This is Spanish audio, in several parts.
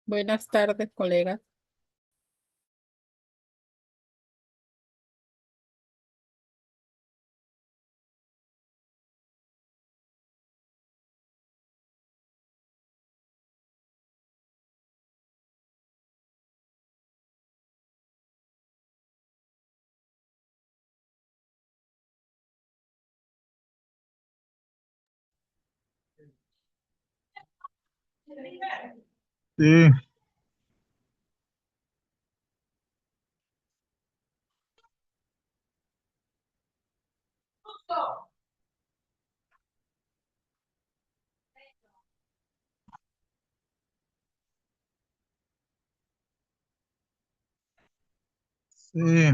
Buenas tardes, colega. Sí, sí,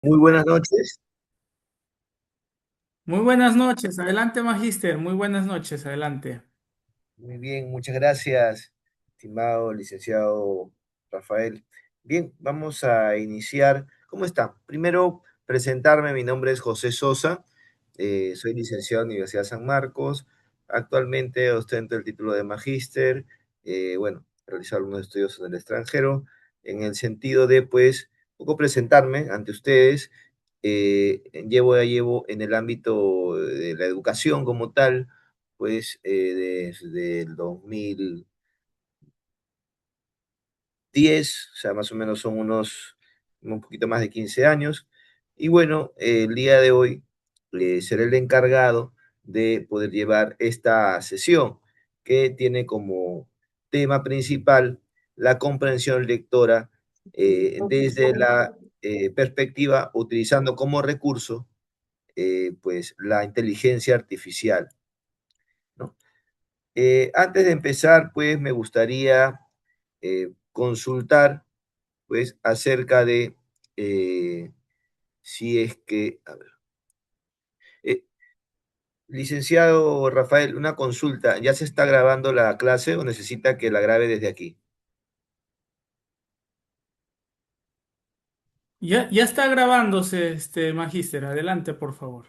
Muy buenas noches. Muy buenas noches, adelante Magíster, muy buenas noches, adelante. Muy bien, muchas gracias, estimado licenciado Rafael. Bien, vamos a iniciar. ¿Cómo está? Primero, presentarme. Mi nombre es José Sosa. Soy licenciado en la Universidad San Marcos. Actualmente ostento el título de magíster. Bueno, realizar algunos estudios en el extranjero, en el sentido de, pues, un poco presentarme ante ustedes. Llevo en el ámbito de la educación como tal, pues desde el 2010, o sea, más o menos son un poquito más de 15 años. Y bueno, el día de hoy seré el encargado de poder llevar esta sesión que tiene como tema principal la comprensión lectora desde la perspectiva utilizando como recurso pues la inteligencia artificial, ¿no? Antes de empezar, pues me gustaría consultar, pues, acerca de si es que, a ver, eh, licenciado Rafael, una consulta, ¿ya se está grabando la clase o necesita que la grabe desde aquí? Ya está grabándose, Magíster, adelante, por favor.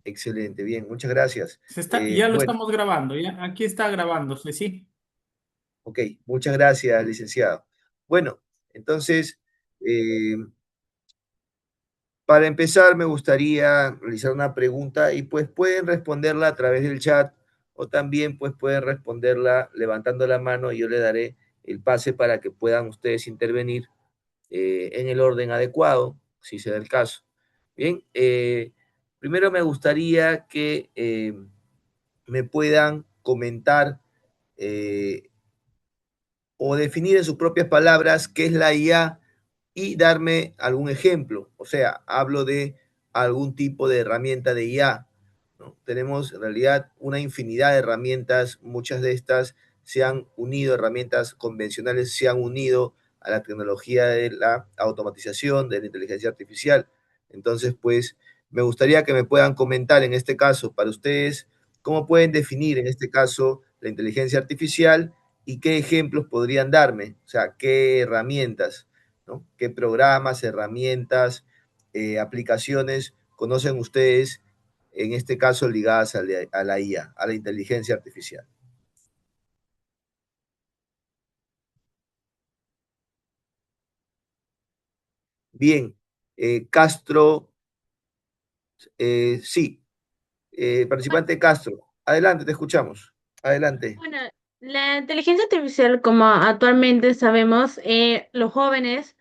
Excelente, bien, muchas gracias. Ya lo Bueno, estamos grabando, ya, aquí está grabándose, sí. ok, muchas gracias, licenciado. Bueno, entonces, eh, para empezar, me gustaría realizar una pregunta y pues pueden responderla a través del chat o también pues pueden responderla levantando la mano y yo le daré el pase para que puedan ustedes intervenir en el orden adecuado, si se da el caso. Bien, primero me gustaría que me puedan comentar eh, o definir en sus propias palabras qué es la IA y darme algún ejemplo. O sea, hablo de algún tipo de herramienta de IA, ¿no? Tenemos en realidad una infinidad de herramientas, muchas de estas se han unido, herramientas convencionales se han unido a la tecnología de la automatización, de la inteligencia artificial. Entonces, pues, me gustaría que me puedan comentar en este caso, para ustedes, cómo pueden definir en este caso la inteligencia artificial y qué ejemplos podrían darme, o sea, qué herramientas, ¿no? ¿Qué programas, herramientas, aplicaciones conocen ustedes, en este caso ligadas a la IA, a la inteligencia artificial? Bien, Castro, sí, participante Castro, adelante, te escuchamos. Adelante. Bueno, la inteligencia artificial, como actualmente sabemos, los jóvenes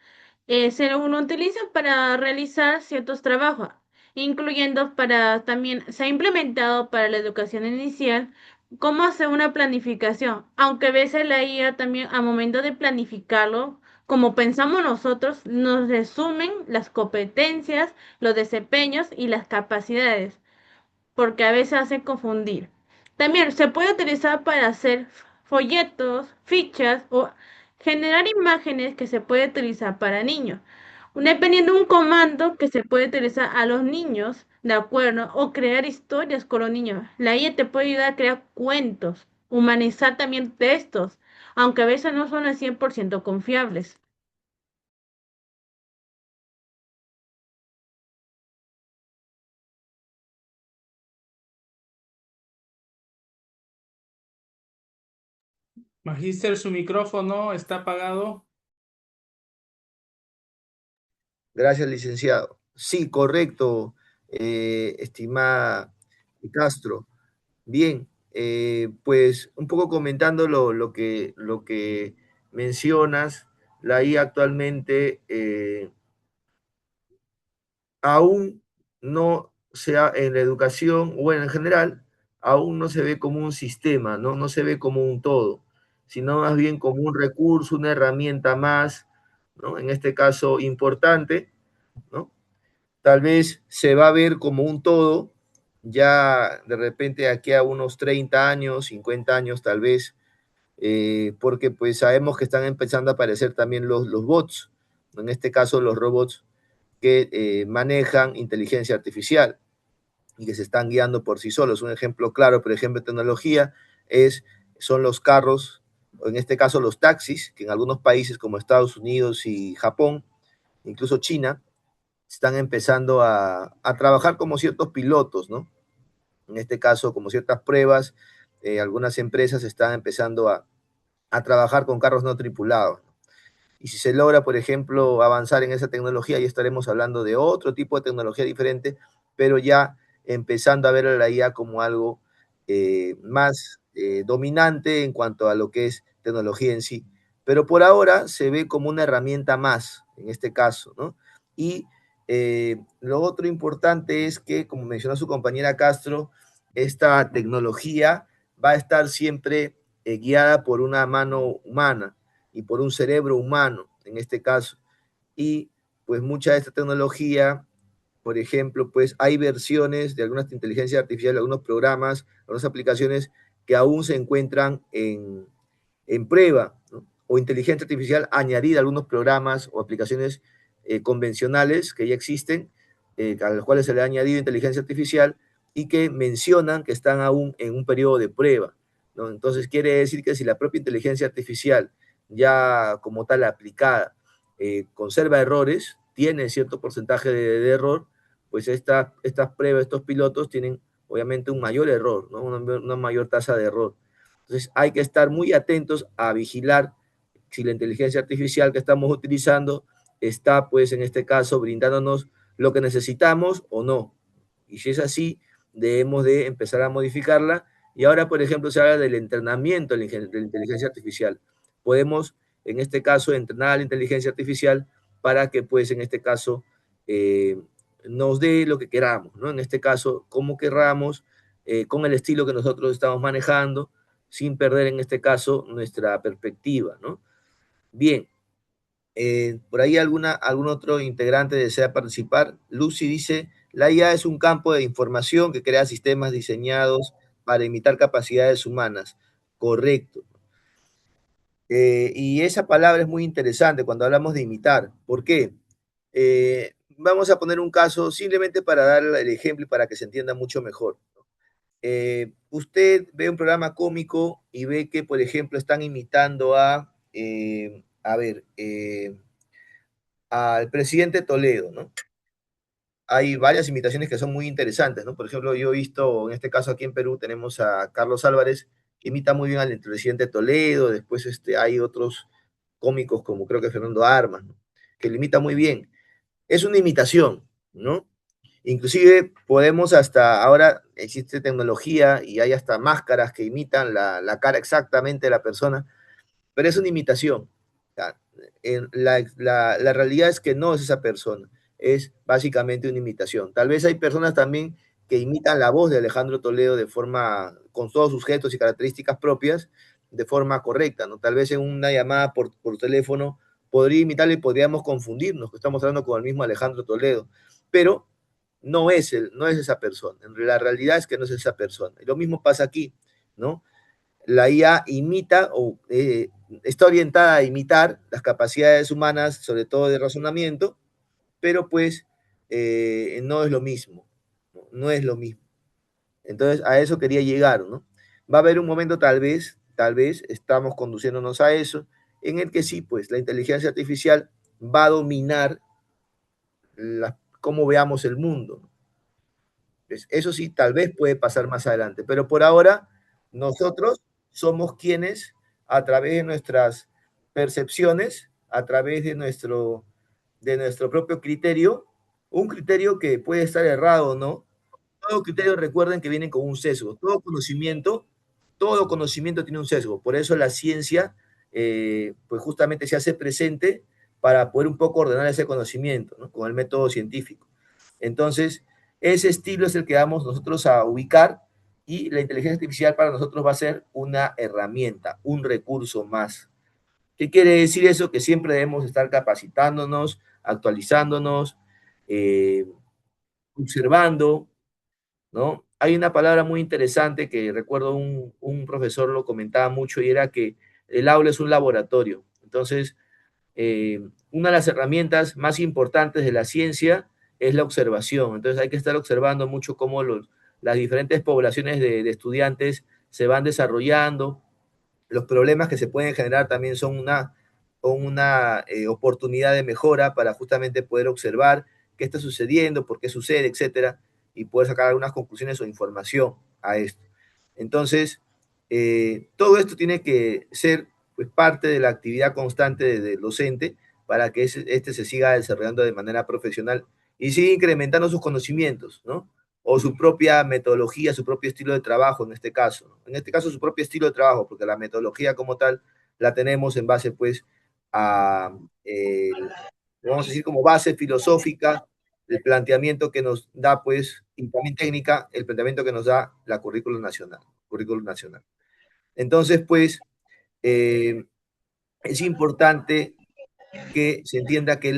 se lo utilizan para realizar ciertos trabajos, incluyendo para también se ha implementado para la educación inicial cómo hacer una planificación, aunque a veces la IA también a momento de planificarlo, como pensamos nosotros, nos resumen las competencias, los desempeños y las capacidades porque a veces hace confundir. También se puede utilizar para hacer folletos, fichas o generar imágenes que se puede utilizar para niños. Dependiendo de un comando que se puede utilizar a los niños, ¿de acuerdo? O crear historias con los niños. La IA te puede ayudar a crear cuentos, humanizar también textos, aunque a veces no son al 100% confiables. Magíster, su micrófono está apagado. Gracias, licenciado. Sí, correcto, estimada Castro. Bien, pues un poco comentando lo que mencionas, la IA actualmente aún no sea en la educación, o en general, aún no se ve como un sistema, ¿no? No se ve como un todo, sino más bien como un recurso, una herramienta más, ¿no? En este caso importante, ¿no? Tal vez se va a ver como un todo, ya de repente aquí a unos 30 años, 50 años tal vez, porque pues sabemos que están empezando a aparecer también los bots, ¿no? En este caso los robots que manejan inteligencia artificial y que se están guiando por sí solos. Un ejemplo claro, por ejemplo, de tecnología son los carros, o en este caso los taxis, que en algunos países como Estados Unidos y Japón, incluso China, están empezando a trabajar como ciertos pilotos, ¿no? En este caso, como ciertas pruebas, algunas empresas están empezando a trabajar con carros no tripulados. Y si se logra, por ejemplo, avanzar en esa tecnología, ya estaremos hablando de otro tipo de tecnología diferente, pero ya empezando a ver a la IA como algo más dominante en cuanto a lo que es tecnología en sí. Pero por ahora se ve como una herramienta más, en este caso, ¿no? Y lo otro importante es que, como mencionó su compañera Castro, esta tecnología va a estar siempre guiada por una mano humana y por un cerebro humano, en este caso. Y pues mucha de esta tecnología, por ejemplo, pues hay versiones de algunas inteligencias artificiales, algunos programas, algunas aplicaciones que aún se encuentran en prueba, ¿no? O inteligencia artificial añadida a algunos programas o aplicaciones convencionales que ya existen, a los cuales se le ha añadido inteligencia artificial y que mencionan que están aún en un periodo de prueba, ¿no? Entonces quiere decir que si la propia inteligencia artificial ya como tal aplicada conserva errores, tiene cierto porcentaje de error, pues estas pruebas, estos pilotos tienen obviamente un mayor error, ¿no? Una mayor tasa de error. Entonces hay que estar muy atentos a vigilar si la inteligencia artificial que estamos utilizando está, pues en este caso, brindándonos lo que necesitamos o no. Y si es así, debemos de empezar a modificarla. Y ahora, por ejemplo, se habla del entrenamiento de la inteligencia artificial. Podemos, en este caso, entrenar a la inteligencia artificial para que, pues, en este caso, eh, nos dé lo que queramos, ¿no? En este caso, como querramos, con el estilo que nosotros estamos manejando, sin perder en este caso nuestra perspectiva, ¿no? Bien, por ahí algún otro integrante desea participar. Lucy dice, la IA es un campo de información que crea sistemas diseñados para imitar capacidades humanas. Correcto. Y esa palabra es muy interesante cuando hablamos de imitar. ¿Por qué? Vamos a poner un caso simplemente para dar el ejemplo y para que se entienda mucho mejor. Usted ve un programa cómico y ve que, por ejemplo, están imitando al presidente Toledo, ¿no? Hay varias imitaciones que son muy interesantes, ¿no? Por ejemplo, yo he visto, en este caso aquí en Perú, tenemos a Carlos Álvarez, que imita muy bien al presidente Toledo, después hay otros cómicos como creo que Fernando Armas, ¿no? Que lo imita muy bien. Es una imitación, ¿no? Inclusive podemos ahora existe tecnología y hay hasta máscaras que imitan la cara exactamente de la persona, pero es una imitación. La realidad es que no es esa persona, es básicamente una imitación. Tal vez hay personas también que imitan la voz de Alejandro Toledo con todos sus gestos y características propias, de forma correcta, ¿no? Tal vez en una llamada por teléfono podría imitarle y podríamos confundirnos, que estamos hablando con el mismo Alejandro Toledo, pero no es esa persona. La realidad es que no es esa persona. Y lo mismo pasa aquí, ¿no? La IA imita o está orientada a imitar las capacidades humanas, sobre todo de razonamiento, pero pues no es lo mismo, no es lo mismo. Entonces a eso quería llegar, ¿no? Va a haber un momento tal vez estamos conduciéndonos a eso, en el que sí, pues la inteligencia artificial va a dominar cómo veamos el mundo. Pues, eso sí, tal vez puede pasar más adelante, pero por ahora nosotros somos quienes, a través de nuestras percepciones, a través de nuestro propio criterio, un criterio que puede estar errado, ¿no? Todo criterio, recuerden que vienen con un sesgo. Todo conocimiento tiene un sesgo. Por eso la ciencia, pues justamente se hace presente para poder un poco ordenar ese conocimiento, ¿no? Con el método científico. Entonces, ese estilo es el que vamos nosotros a ubicar y la inteligencia artificial para nosotros va a ser una herramienta, un recurso más. ¿Qué quiere decir eso? Que siempre debemos estar capacitándonos, actualizándonos, eh, observando, ¿no? Hay una palabra muy interesante que recuerdo un profesor lo comentaba mucho y era que el aula es un laboratorio. Entonces, una de las herramientas más importantes de la ciencia es la observación. Entonces hay que estar observando mucho cómo las diferentes poblaciones de estudiantes se van desarrollando. Los problemas que se pueden generar también son una oportunidad de mejora para justamente poder observar qué está sucediendo, por qué sucede, etcétera, y poder sacar algunas conclusiones o información a esto. Entonces, todo esto tiene que ser pues, parte de la actividad constante del docente para que este se siga desarrollando de manera profesional y siga incrementando sus conocimientos, ¿no? O su propia metodología, su propio estilo de trabajo en este caso. ¿No? En este caso, su propio estilo de trabajo, porque la metodología como tal la tenemos en base, pues, a, vamos a decir, como base filosófica, el planteamiento que nos da, pues, y también técnica, el planteamiento que nos da la currículum nacional. Currículum nacional. Entonces, pues, es importante que se entienda que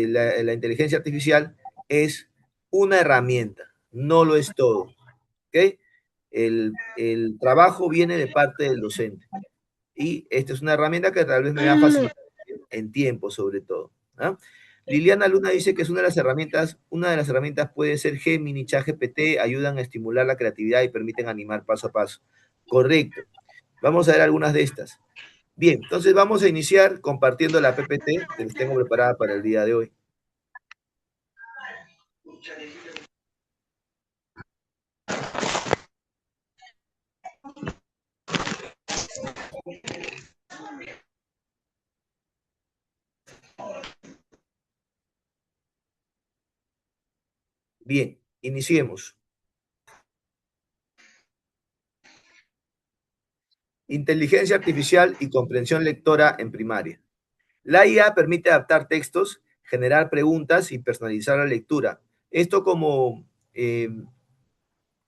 la inteligencia artificial es una herramienta, no lo es todo. ¿Okay? El trabajo viene de parte del docente y esta es una herramienta que tal vez me va a Mm, facilitar en tiempo sobre todo. ¿Ah? Liliana Luna dice que es una de las herramientas puede ser Gemini, ChatGPT, ayudan a estimular la creatividad y permiten animar paso a paso. Correcto. Vamos a ver algunas de estas. Bien, entonces vamos a iniciar compartiendo la PPT que les tengo preparada para el día de hoy. Bien, iniciemos. Inteligencia artificial y comprensión lectora en primaria. La IA permite adaptar textos, generar preguntas y personalizar la lectura. Esto como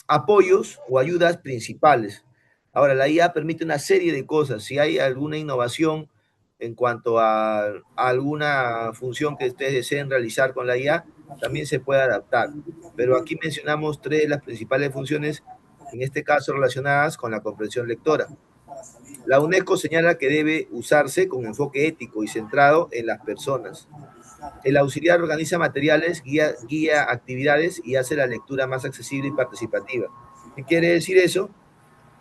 apoyos o ayudas principales. Ahora, la IA permite una serie de cosas. Si hay alguna innovación en cuanto a alguna función que ustedes deseen realizar con la IA, también se puede adaptar. Pero aquí mencionamos tres de las principales funciones, en este caso relacionadas con la comprensión lectora. La UNESCO señala que debe usarse con enfoque ético y centrado en las personas. El auxiliar organiza materiales, guía actividades y hace la lectura más accesible y participativa. ¿Qué quiere decir eso?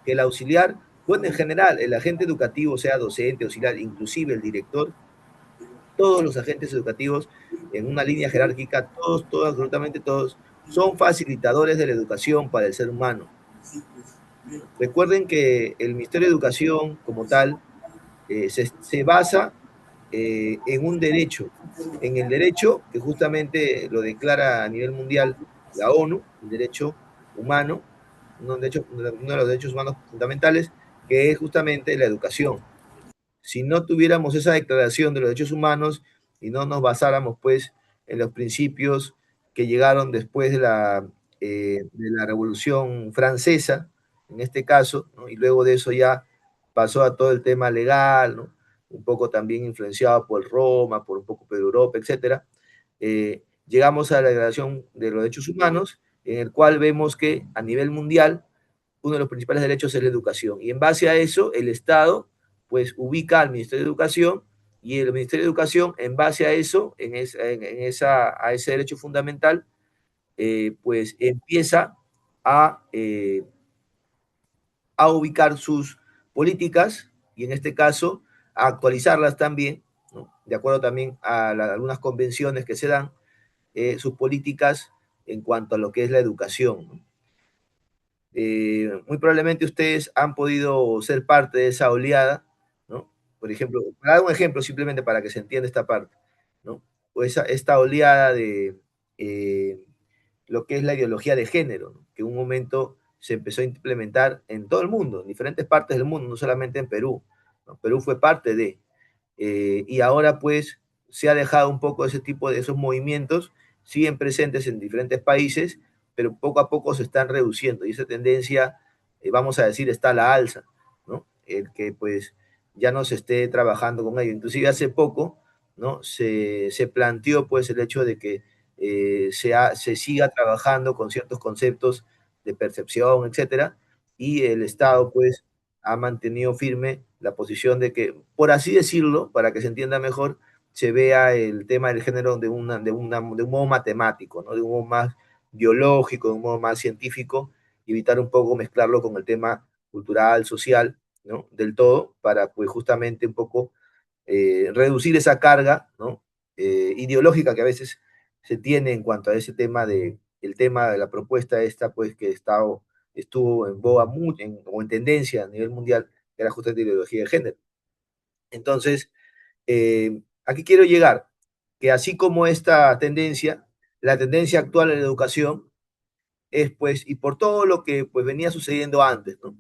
Que el auxiliar, bueno, en general, el agente educativo, sea docente, auxiliar, inclusive el director, todos los agentes educativos en una línea jerárquica, todos, absolutamente todos, son facilitadores de la educación para el ser humano. Recuerden que el Ministerio de Educación, como tal, se basa en un derecho, en el derecho que justamente lo declara a nivel mundial la ONU, el derecho humano, uno de los derechos humanos fundamentales, que es justamente la educación. Si no tuviéramos esa declaración de los derechos humanos y no nos basáramos pues en los principios que llegaron después de la Revolución Francesa, en este caso, ¿no? Y luego de eso ya pasó a todo el tema legal, ¿no? Un poco también influenciado por Roma, por un poco por Europa, etcétera. Llegamos a la Declaración de los Derechos Humanos, en el cual vemos que a nivel mundial uno de los principales derechos es la educación. Y en base a eso, el Estado pues ubica al Ministerio de Educación y el Ministerio de Educación, en base a eso, a ese derecho fundamental, pues empieza a, eh, a ubicar sus políticas y en este caso a actualizarlas también, ¿no? De acuerdo también a algunas convenciones que se dan, sus políticas en cuanto a lo que es la educación, ¿no? Muy probablemente ustedes han podido ser parte de esa oleada, ¿no? Por ejemplo, para dar un ejemplo simplemente para que se entienda esta parte, ¿no? O esta oleada de lo que es la ideología de género, ¿no? Que en un momento se empezó a implementar en todo el mundo, en diferentes partes del mundo, no solamente en Perú, ¿no? Perú fue parte de, y ahora pues se ha dejado un poco ese tipo de esos movimientos, siguen presentes en diferentes países, pero poco a poco se están reduciendo y esa tendencia, vamos a decir, está a la alza, ¿no? El que pues ya no se esté trabajando con ello. Inclusive hace poco, ¿no? Se planteó pues el hecho de que se siga trabajando con ciertos conceptos de percepción, etcétera, y el Estado pues ha mantenido firme la posición de que, por así decirlo, para que se entienda mejor, se vea el tema del género de un modo matemático, ¿no? De un modo más biológico, de un modo más científico, evitar un poco mezclarlo con el tema cultural, social, ¿no? Del todo, para pues justamente un poco reducir esa carga, ¿no? Ideológica que a veces se tiene en cuanto a ese tema el tema de la propuesta esta, pues que estuvo en boga o en tendencia a nivel mundial, que era justamente ideología de género. Entonces, ¿a qué quiero llegar? Que así como esta tendencia, la tendencia actual en la educación es pues, y por todo lo que pues venía sucediendo antes, ¿no?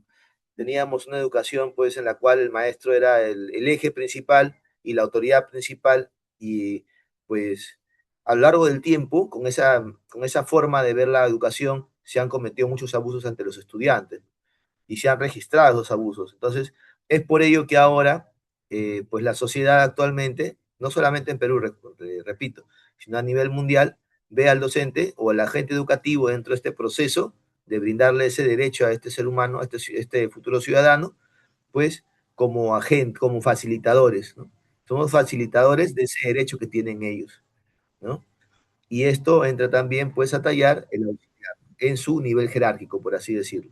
Teníamos una educación pues en la cual el maestro era el eje principal y la autoridad principal y pues a lo largo del tiempo, con esa forma de ver la educación, se han cometido muchos abusos ante los estudiantes y se han registrado esos abusos. Entonces, es por ello que ahora, pues la sociedad actualmente, no solamente en Perú, repito, sino a nivel mundial, ve al docente o al agente educativo dentro de este proceso de brindarle ese derecho a este ser humano, a este futuro ciudadano, pues como agente, como facilitadores, ¿no? Somos facilitadores de ese derecho que tienen ellos, ¿no? Y esto entra también, pues, a tallar en su nivel jerárquico, por así decirlo.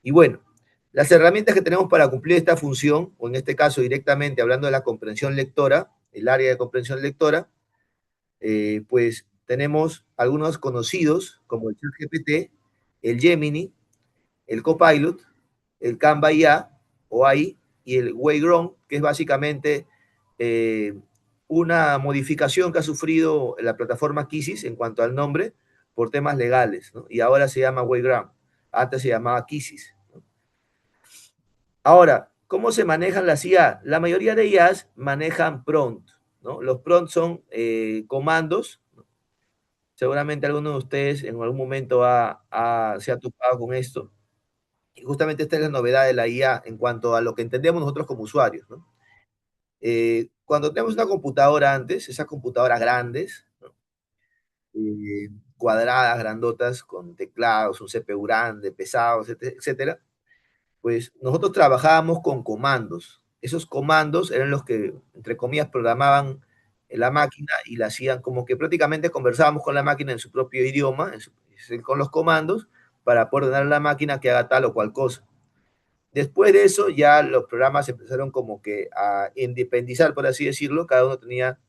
Y bueno, las herramientas que tenemos para cumplir esta función, o en este caso directamente hablando de la comprensión lectora, el área de comprensión lectora, pues tenemos algunos conocidos como el ChatGPT, el Gemini, el Copilot, el Canva IA o AI y el Wayground, que es básicamente eh, una modificación que ha sufrido la plataforma Kisis en cuanto al nombre por temas legales, ¿no? Y ahora se llama Wayground, antes se llamaba Kisis. Ahora, ¿cómo se manejan las IA? La mayoría de IAs manejan prompt, ¿no? Los prompts son comandos. Seguramente alguno de ustedes en algún momento se ha topado con esto. Y justamente esta es la novedad de la IA en cuanto a lo que entendemos nosotros como usuarios, ¿no? Cuando tenemos una computadora antes, esas computadoras grandes, ¿no? Cuadradas, grandotas, con teclados, un CPU grande, pesados, etcétera, pues nosotros trabajábamos con comandos. Esos comandos eran los que, entre comillas, programaban la máquina y la hacían como que prácticamente conversábamos con la máquina en su propio idioma, con los comandos, para poder ordenar a la máquina que haga tal o cual cosa. Después de eso, ya los programas empezaron como que a independizar, por así decirlo. Cada uno tenía,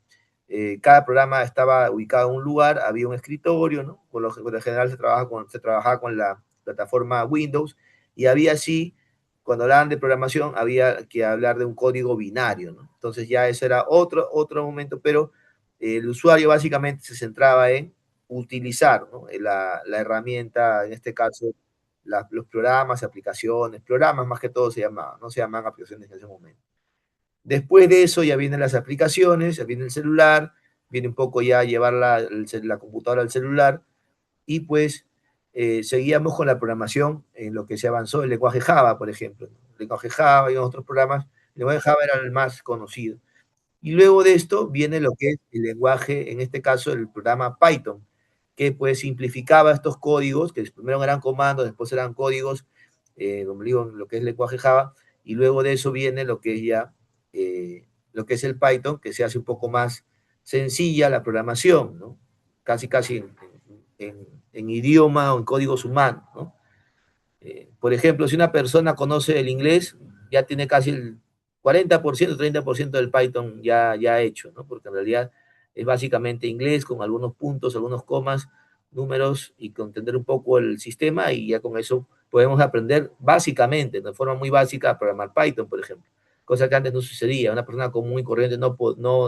cada programa estaba ubicado en un lugar, había un escritorio, ¿no? Por lo general se trabajaba con la plataforma Windows y había así, cuando hablaban de programación, había que hablar de un código binario, ¿no? Entonces ya ese era otro momento, pero el usuario básicamente se centraba en utilizar, ¿no? La herramienta, en este caso, los programas, aplicaciones, programas más que todo se llamaban, no se llamaban aplicaciones en ese momento. Después de eso ya vienen las aplicaciones, ya viene el celular, viene un poco ya llevar la computadora al celular y pues seguíamos con la programación en lo que se avanzó, el lenguaje Java, por ejemplo. El lenguaje Java y otros programas, el lenguaje Java era el más conocido. Y luego de esto viene lo que es el lenguaje, en este caso el programa Python, que pues simplificaba estos códigos, que primero eran comandos, después eran códigos, como digo, lo que es el lenguaje Java, y luego de eso viene lo que es ya, lo que es el Python, que se hace un poco más sencilla la programación, ¿no? Casi en idioma o en códigos humanos, ¿no? Por ejemplo, si una persona conoce el inglés, ya tiene casi el 40%, 30% del Python ya hecho, ¿no? Porque en realidad es básicamente inglés con algunos puntos, algunos comas, números y con entender un poco el sistema y ya con eso podemos aprender básicamente, de forma muy básica, a programar Python, por ejemplo. Cosa que antes no sucedía. Una persona común y corriente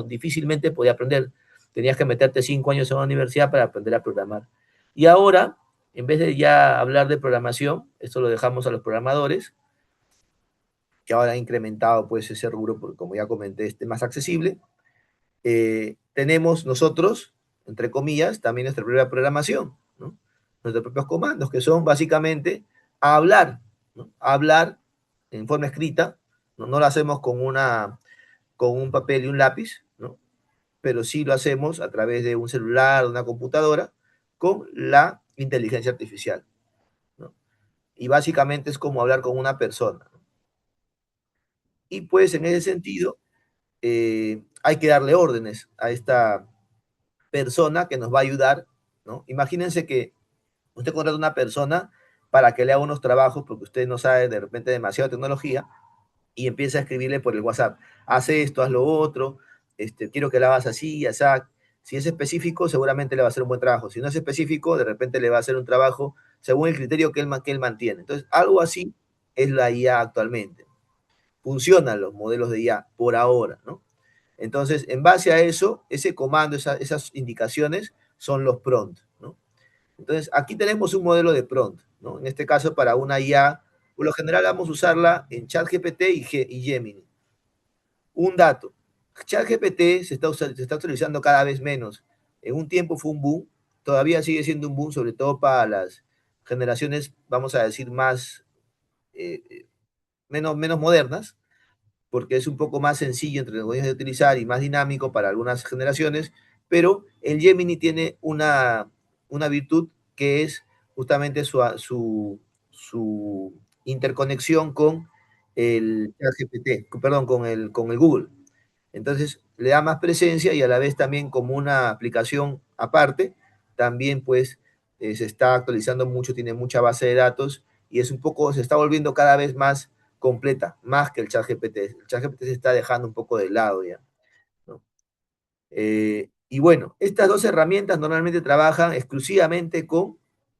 difícilmente podía aprender. Tenías que meterte 5 años en la universidad para aprender a programar. Y ahora en vez de ya hablar de programación, esto lo dejamos a los programadores, que ahora han incrementado pues ese rubro, porque como ya comenté, es más accesible. Tenemos nosotros, entre comillas, también nuestra propia programación, ¿no? Nuestros propios comandos, que son básicamente hablar, ¿no? Hablar en forma escrita, no lo hacemos con un papel y un lápiz, ¿no? Pero sí lo hacemos a través de un celular, de una computadora, con la inteligencia artificial, ¿no? Y básicamente es como hablar con una persona. Y pues en ese sentido, hay que darle órdenes a esta persona que nos va a ayudar, ¿no? Imagínense que usted contrata a una persona para que le haga unos trabajos porque usted no sabe de repente demasiado de tecnología y empieza a escribirle por el WhatsApp, haz esto, haz lo otro, quiero que la hagas así, así. Si es específico, seguramente le va a hacer un buen trabajo. Si no es específico, de repente le va a hacer un trabajo según el criterio que él mantiene. Entonces, algo así es la IA actualmente. Funcionan los modelos de IA por ahora, ¿no? Entonces, en base a eso, ese comando, esas indicaciones son los prompts, ¿no? Entonces, aquí tenemos un modelo de prompt, ¿no? En este caso, para una IA, por lo general vamos a usarla en ChatGPT y Gemini. Un dato, ChatGPT se está utilizando cada vez menos. En un tiempo fue un boom, todavía sigue siendo un boom, sobre todo para las generaciones, vamos a decir, menos modernas, porque es un poco más sencillo entre los de utilizar y más dinámico para algunas generaciones, pero el Gemini tiene una virtud que es justamente su interconexión con el GPT, perdón, con el Google. Entonces le da más presencia y a la vez también como una aplicación aparte, también pues se está actualizando mucho, tiene mucha base de datos y es un poco, se está volviendo cada vez más completa, más que el ChatGPT. El ChatGPT se está dejando un poco de lado ya, ¿no? Y bueno, estas dos herramientas normalmente trabajan exclusivamente con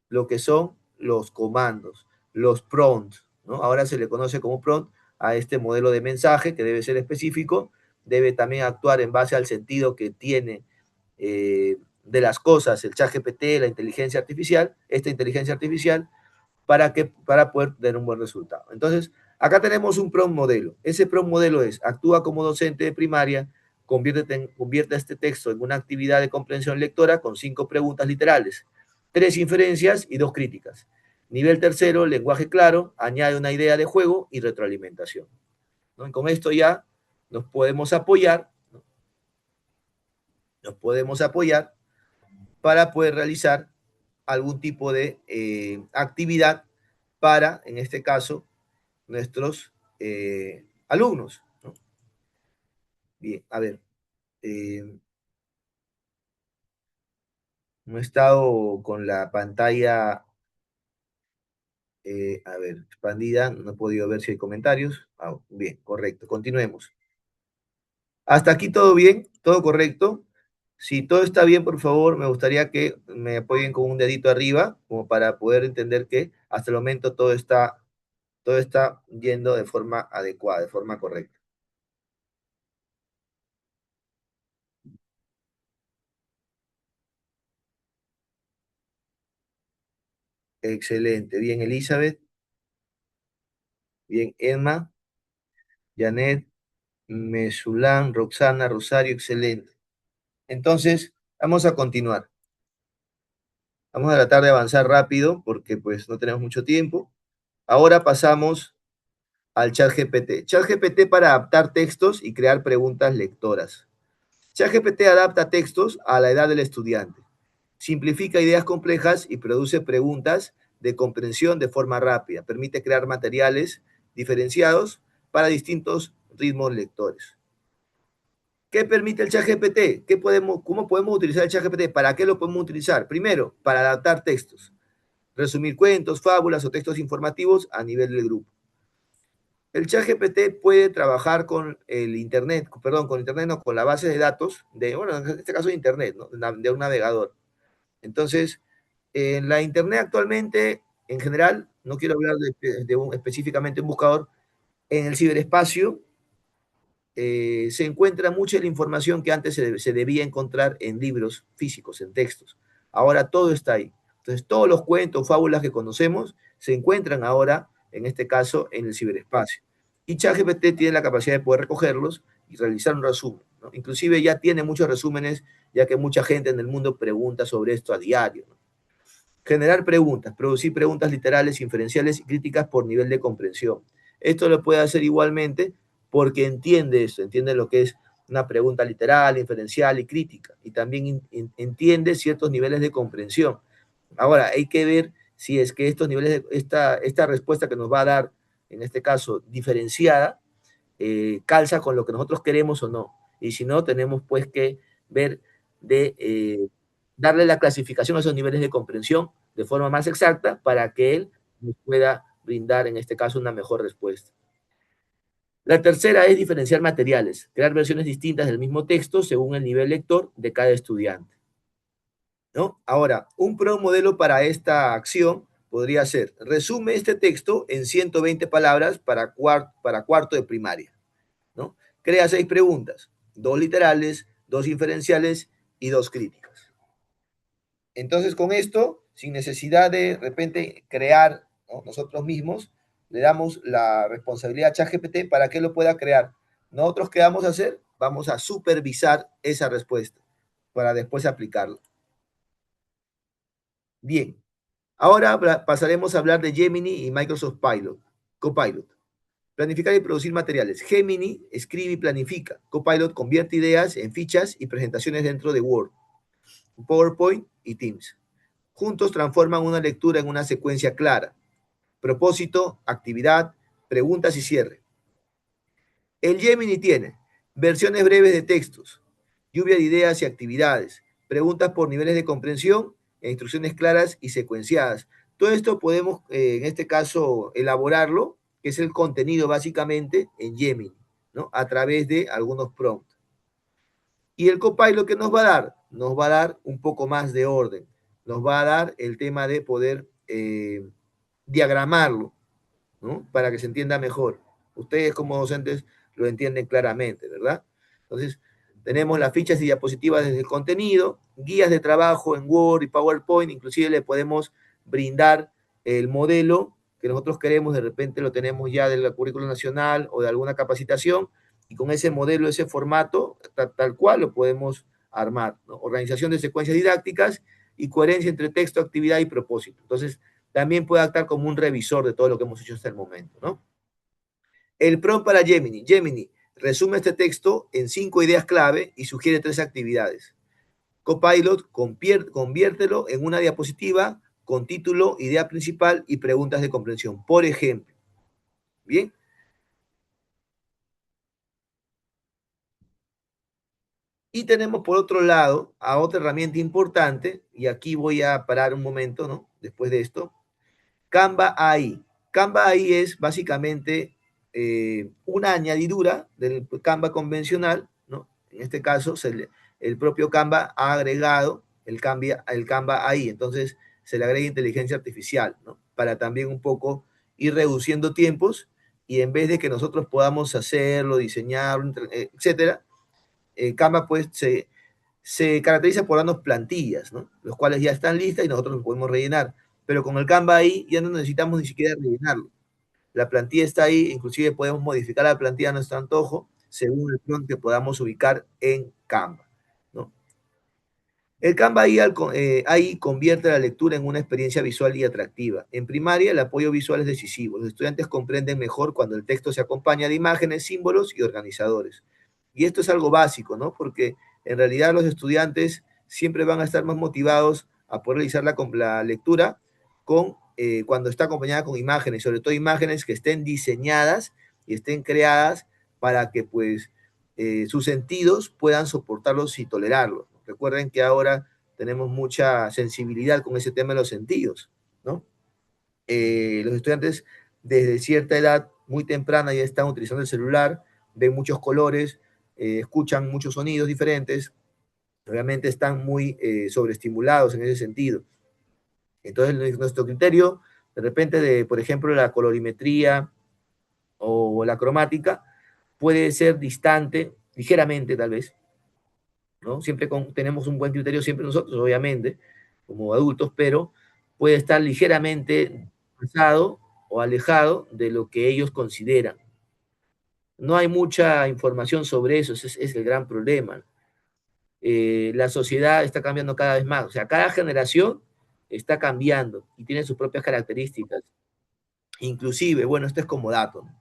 lo que son los comandos, los prompts, ¿no? Ahora se le conoce como prompt a este modelo de mensaje que debe ser específico, debe también actuar en base al sentido que tiene de las cosas el ChatGPT, la inteligencia artificial, esta inteligencia artificial, para poder tener un buen resultado. Entonces, acá tenemos un prompt modelo. Ese prompt modelo es, actúa como docente de primaria, convierte este texto en una actividad de comprensión lectora con 5 preguntas literales, 3 inferencias y 2 críticas. Nivel tercero, lenguaje claro, añade una idea de juego y retroalimentación, ¿no? Y con esto ya nos podemos apoyar, ¿no? Nos podemos apoyar para poder realizar algún tipo de actividad para, en este caso, nuestros alumnos, ¿no? Bien, a ver, no he estado con la pantalla, a ver, expandida, no he podido ver si hay comentarios. Bien, correcto, continuemos. Hasta aquí todo bien, todo correcto. Si todo está bien, por favor, me gustaría que me apoyen con un dedito arriba, como para poder entender que hasta el momento todo está yendo de forma adecuada, de forma correcta. Excelente. Bien, Elizabeth. Bien, Emma, Janet, Mesulán, Roxana, Rosario, excelente. Entonces, vamos a continuar. Vamos a tratar de avanzar rápido porque pues no tenemos mucho tiempo. Ahora pasamos al ChatGPT. ChatGPT para adaptar textos y crear preguntas lectoras. ChatGPT adapta textos a la edad del estudiante. Simplifica ideas complejas y produce preguntas de comprensión de forma rápida. Permite crear materiales diferenciados para distintos ritmos lectores. ¿Qué permite el ChatGPT? ¿Cómo podemos utilizar el ChatGPT? ¿Para qué lo podemos utilizar? Primero, para adaptar textos, resumir cuentos, fábulas o textos informativos a nivel del grupo. El ChatGPT puede trabajar con el Internet, perdón, con Internet no, con la base de datos, bueno, en este caso de Internet, ¿no? De un navegador. Entonces, en la Internet actualmente, en general, no quiero hablar específicamente un buscador, en el ciberespacio se encuentra mucha de la información que antes se debía encontrar en libros físicos, en textos. Ahora todo está ahí. Entonces, todos los cuentos, fábulas que conocemos se encuentran ahora, en este caso, en el ciberespacio. Y ChatGPT tiene la capacidad de poder recogerlos y realizar un resumen, ¿no? Inclusive ya tiene muchos resúmenes, ya que mucha gente en el mundo pregunta sobre esto a diario, ¿no? Generar preguntas, producir preguntas literales, inferenciales y críticas por nivel de comprensión. Esto lo puede hacer igualmente porque entiende esto, entiende lo que es una pregunta literal, inferencial y crítica, y también entiende ciertos niveles de comprensión. Ahora, hay que ver si es que estos niveles, esta respuesta que nos va a dar, en este caso, diferenciada, calza con lo que nosotros queremos o no. y si no, tenemos pues que ver de darle la clasificación a esos niveles de comprensión de forma más exacta para que él nos pueda brindar, en este caso, una mejor respuesta. La tercera es diferenciar materiales, crear versiones distintas del mismo texto según el nivel lector de cada estudiante, ¿no? Ahora, un modelo para esta acción podría ser, resume este texto en 120 palabras para cuarto de primaria, ¿no? Crea 6 preguntas, 2 literales, 2 inferenciales y 2 críticas. Entonces, con esto, sin necesidad de repente crear, ¿no?, nosotros mismos, le damos la responsabilidad a ChatGPT para que lo pueda crear. Nosotros, ¿qué vamos a hacer? Vamos a supervisar esa respuesta para después aplicarla. Bien, ahora pasaremos a hablar de Gemini y Microsoft Copilot. Planificar y producir materiales. Gemini escribe y planifica. Copilot convierte ideas en fichas y presentaciones dentro de Word, PowerPoint y Teams. Juntos transforman una lectura en una secuencia clara. Propósito, actividad, preguntas y cierre. El Gemini tiene versiones breves de textos, lluvia de ideas y actividades, preguntas por niveles de comprensión e instrucciones claras y secuenciadas. Todo esto podemos, en este caso, elaborarlo, que es el contenido básicamente en Gemini, ¿no?, a través de algunos prompts. Y el Copilot, ¿qué nos va a dar? Nos va a dar un poco más de orden. Nos va a dar el tema de poder diagramarlo, ¿no?, para que se entienda mejor. Ustedes como docentes lo entienden claramente, ¿verdad? Entonces, tenemos las fichas y diapositivas desde el contenido, guías de trabajo en Word y PowerPoint, inclusive le podemos brindar el modelo que nosotros queremos, de repente lo tenemos ya de la currícula nacional o de alguna capacitación, y con ese modelo, ese formato, tal cual lo podemos armar, ¿no? Organización de secuencias didácticas y coherencia entre texto, actividad y propósito. Entonces, también puede actuar como un revisor de todo lo que hemos hecho hasta el momento, ¿no? El prompt para Gemini. Gemini, resume este texto en 5 ideas clave y sugiere 3 actividades. Copilot, conviértelo en una diapositiva con título, idea principal y preguntas de comprensión. Por ejemplo, ¿bien? Y tenemos por otro lado a otra herramienta importante, y aquí voy a parar un momento, ¿no?, después de esto. Canva AI. Canva AI es básicamente una añadidura del Canva convencional, ¿no? En este caso, el propio Canva ha agregado el Canva AI, entonces se le agrega inteligencia artificial, ¿no?, para también un poco ir reduciendo tiempos, y en vez de que nosotros podamos hacerlo, diseñarlo, etcétera, Canva pues se caracteriza por darnos plantillas, ¿no?, los cuales ya están listas y nosotros los podemos rellenar. Pero con el Canva ahí ya no necesitamos ni siquiera rellenarlo. La plantilla está ahí, inclusive podemos modificar la plantilla a nuestro antojo según el prompt que podamos ubicar en Canva, ¿no? El Canva ahí convierte la lectura en una experiencia visual y atractiva. En primaria, el apoyo visual es decisivo. Los estudiantes comprenden mejor cuando el texto se acompaña de imágenes, símbolos y organizadores. Y esto es algo básico, ¿no? Porque en realidad los estudiantes siempre van a estar más motivados a poder realizar la lectura cuando está acompañada con imágenes, sobre todo imágenes que estén diseñadas y estén creadas para que pues sus sentidos puedan soportarlos y tolerarlos. Recuerden que ahora tenemos mucha sensibilidad con ese tema de los sentidos, ¿no? Los estudiantes desde cierta edad muy temprana ya están utilizando el celular, ven muchos colores, escuchan muchos sonidos diferentes, obviamente están muy sobreestimulados en ese sentido. Entonces, nuestro criterio, de repente, por ejemplo, la colorimetría o la cromática, puede ser distante, ligeramente tal vez, ¿no? Siempre tenemos un buen criterio, siempre nosotros, obviamente, como adultos, pero puede estar ligeramente pasado o alejado de lo que ellos consideran. No hay mucha información sobre eso, ese es el gran problema. La sociedad está cambiando cada vez más, o sea, cada generación está cambiando y tiene sus propias características. Inclusive, bueno, esto es como dato, ¿no?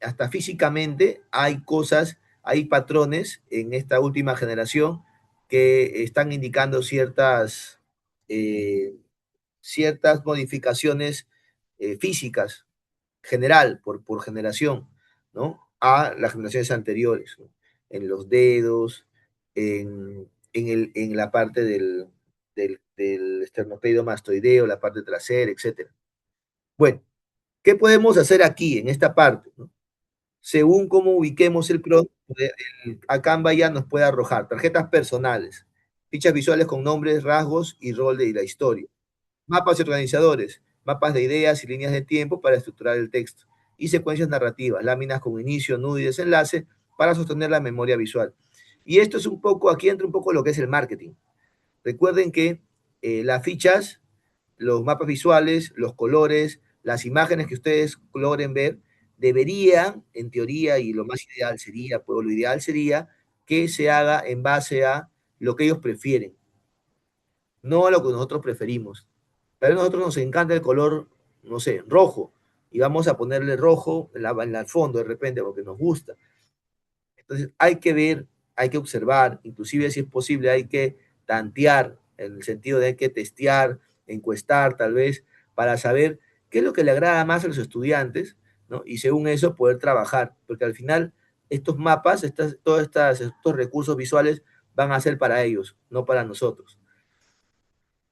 Hasta físicamente hay cosas, hay patrones en esta última generación que están indicando eh, ciertas modificaciones físicas, general, por generación, ¿no?, a las generaciones anteriores, ¿no? en los dedos, en la parte del esternocleidomastoideo, la parte trasera, etc. Bueno, ¿qué podemos hacer aquí, en esta parte, ¿no? Según cómo ubiquemos el PRON, a Canva ya nos puede arrojar tarjetas personales, fichas visuales con nombres, rasgos y rol de la historia, mapas y organizadores, mapas de ideas y líneas de tiempo para estructurar el texto, y secuencias narrativas, láminas con inicio, nudo y desenlace para sostener la memoria visual. Y esto es un poco, aquí entra un poco lo que es el marketing. Recuerden que las fichas, los mapas visuales, los colores, las imágenes que ustedes logren ver, deberían, en teoría, y lo más ideal sería, pues lo ideal sería que se haga en base a lo que ellos prefieren, no a lo que nosotros preferimos. Pero a nosotros nos encanta el color, no sé, rojo, y vamos a ponerle rojo en el fondo de repente porque nos gusta. Entonces hay que ver, hay que observar, inclusive si es posible hay que tantear, en el sentido de hay que testear, encuestar tal vez, para saber qué es lo que le agrada más a los estudiantes, ¿no? Y según eso poder trabajar, porque al final estos mapas, estos recursos visuales van a ser para ellos, no para nosotros.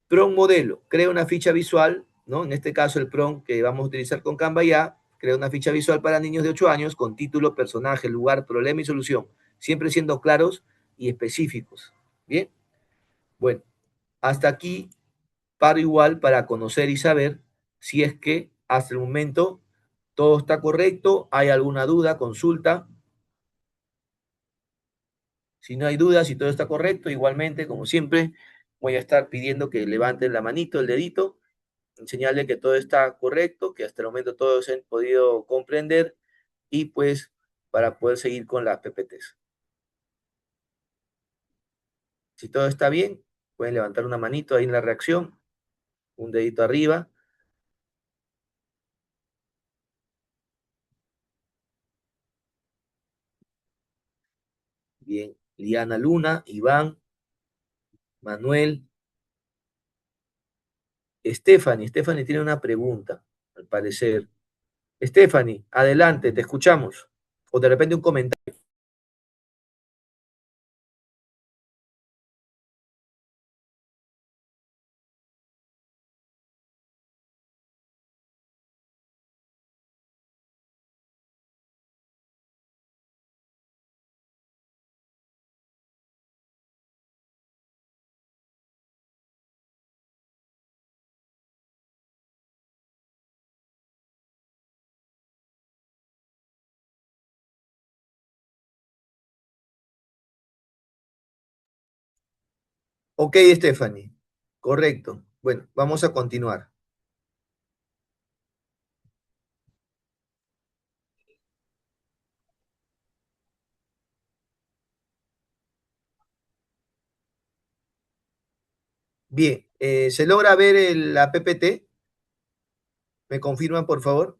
PRON modelo, crea una ficha visual, ¿no? En este caso el PRON que vamos a utilizar con Canva ya, crea una ficha visual para niños de 8 años con título, personaje, lugar, problema y solución, siempre siendo claros y específicos. Bien, bueno, hasta aquí paro igual para conocer y saber si es que hasta el momento todo está correcto, hay alguna duda, consulta. Si no hay dudas, si todo está correcto, igualmente, como siempre, voy a estar pidiendo que levanten la manito, el dedito, en señal de que todo está correcto, que hasta el momento todos han podido comprender y pues para poder seguir con las PPTs. Si todo está bien, pueden levantar una manito ahí en la reacción, un dedito arriba. Bien, Liana Luna, Iván, Manuel, Stephanie tiene una pregunta, al parecer. Stephanie, adelante, te escuchamos. O de repente un comentario. Ok, Stephanie, correcto. Bueno, vamos a continuar. Bien, ¿se logra ver la PPT? ¿Me confirman, por favor?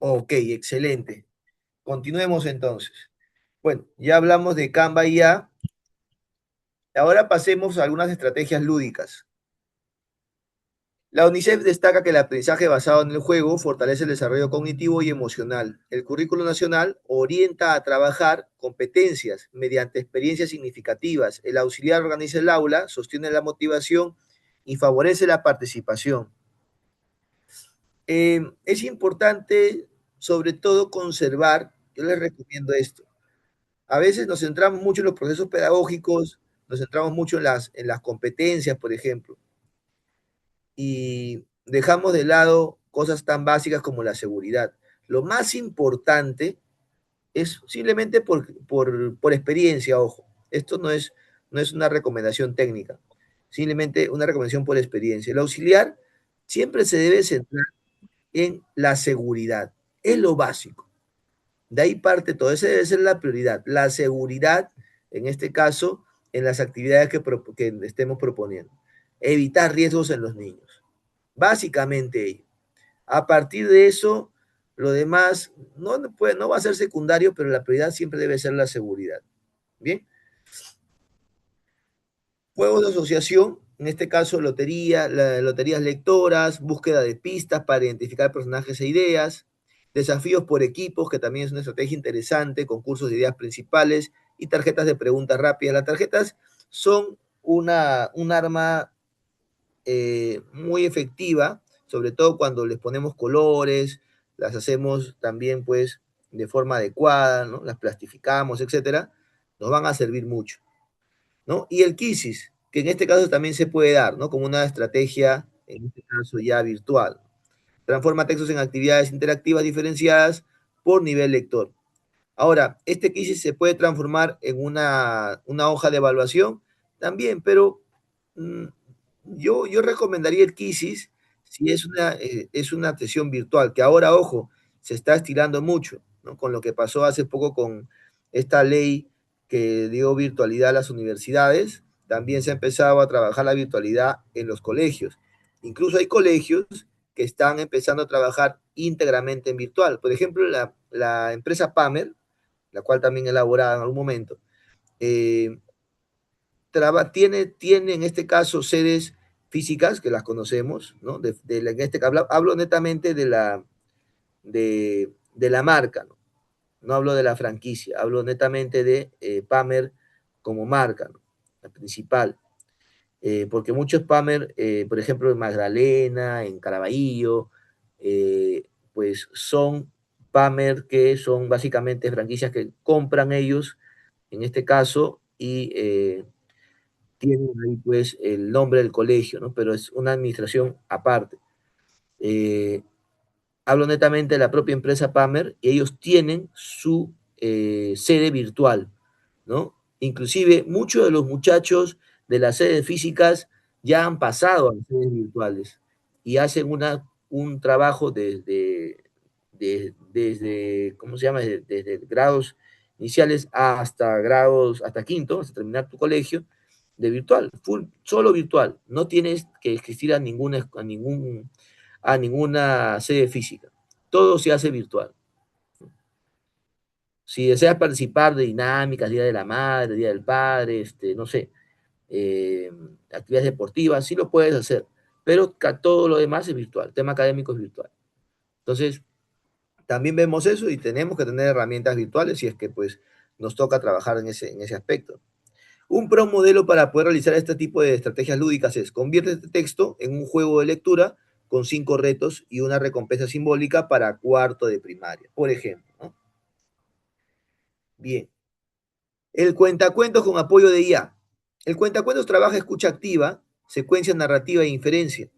Ok, excelente. Continuemos entonces. Bueno, ya hablamos de Canva y ya. Ahora pasemos a algunas estrategias lúdicas. La UNICEF destaca que el aprendizaje basado en el juego fortalece el desarrollo cognitivo y emocional. El currículo nacional orienta a trabajar competencias mediante experiencias significativas. El auxiliar organiza el aula, sostiene la motivación y favorece la participación. Es importante, sobre todo, conservar, yo les recomiendo esto. A veces nos centramos mucho en los procesos pedagógicos, nos centramos mucho en las competencias, por ejemplo, y dejamos de lado cosas tan básicas como la seguridad. Lo más importante es simplemente por experiencia, ojo, esto no es una recomendación técnica, simplemente una recomendación por experiencia. El auxiliar siempre se debe centrar en la seguridad, es lo básico. De ahí parte todo, esa debe ser la prioridad, la seguridad, en este caso, en las actividades que estemos proponiendo. Evitar riesgos en los niños. Básicamente, a partir de eso, lo demás no va a ser secundario, pero la prioridad siempre debe ser la seguridad. Bien. Juegos de asociación, en este caso loterías lectoras, búsqueda de pistas para identificar personajes e ideas, desafíos por equipos, que también es una estrategia interesante, concursos de ideas principales y tarjetas de preguntas rápidas. Las tarjetas son un arma muy efectiva, sobre todo cuando les ponemos colores, las hacemos también pues de forma adecuada, ¿no? Las plastificamos, etcétera, nos van a servir mucho, ¿no? Y el Quizzes, que en este caso también se puede dar, ¿no? Como una estrategia, en este caso ya virtual. Transforma textos en actividades interactivas diferenciadas por nivel lector. Ahora, este quizzes se puede transformar en una hoja de evaluación también, pero mm, yo recomendaría el quizzes si es una sesión virtual, que ahora, ojo, se está estirando mucho, ¿no? Con lo que pasó hace poco con esta ley que dio virtualidad a las universidades, también se ha empezado a trabajar la virtualidad en los colegios. Incluso hay colegios que están empezando a trabajar íntegramente en virtual. Por ejemplo, la empresa Pamer, la cual también he elaborado en algún momento, eh, tiene en este caso sedes físicas que las conocemos, ¿no? En este hablo netamente de la marca, ¿no? No hablo de la franquicia, hablo netamente de Pamer como marca, ¿no? La principal. Porque muchos Pamer, por ejemplo, en Magdalena, en Caraballo, pues son Pamer que son básicamente franquicias que compran ellos, en este caso, y tienen ahí pues el nombre del colegio, ¿no? Pero es una administración aparte. Eh, Hablo netamente de la propia empresa Pamer y ellos tienen su sede virtual, ¿no? Inclusive muchos de los muchachos de las sedes físicas ya han pasado a las sedes virtuales y hacen un trabajo desde ¿cómo se llama? Desde grados iniciales hasta grados, hasta quinto, hasta terminar tu colegio, de virtual, full, solo virtual. No tienes que existir a ninguna sede física. Todo se hace virtual. Si deseas participar de dinámicas, Día de la Madre, Día del Padre, no sé, eh, actividades deportivas, sí lo puedes hacer, pero todo lo demás es virtual, el tema académico es virtual. Entonces, también vemos eso y tenemos que tener herramientas virtuales si es que pues nos toca trabajar en ese aspecto. Un pro modelo para poder realizar este tipo de estrategias lúdicas es convierte este texto en un juego de lectura con 5 retos y una recompensa simbólica para cuarto de primaria, por ejemplo, ¿no? Bien. El cuentacuentos con apoyo de IA. El cuentacuentos trabaja escucha activa, secuencia narrativa e inferencia.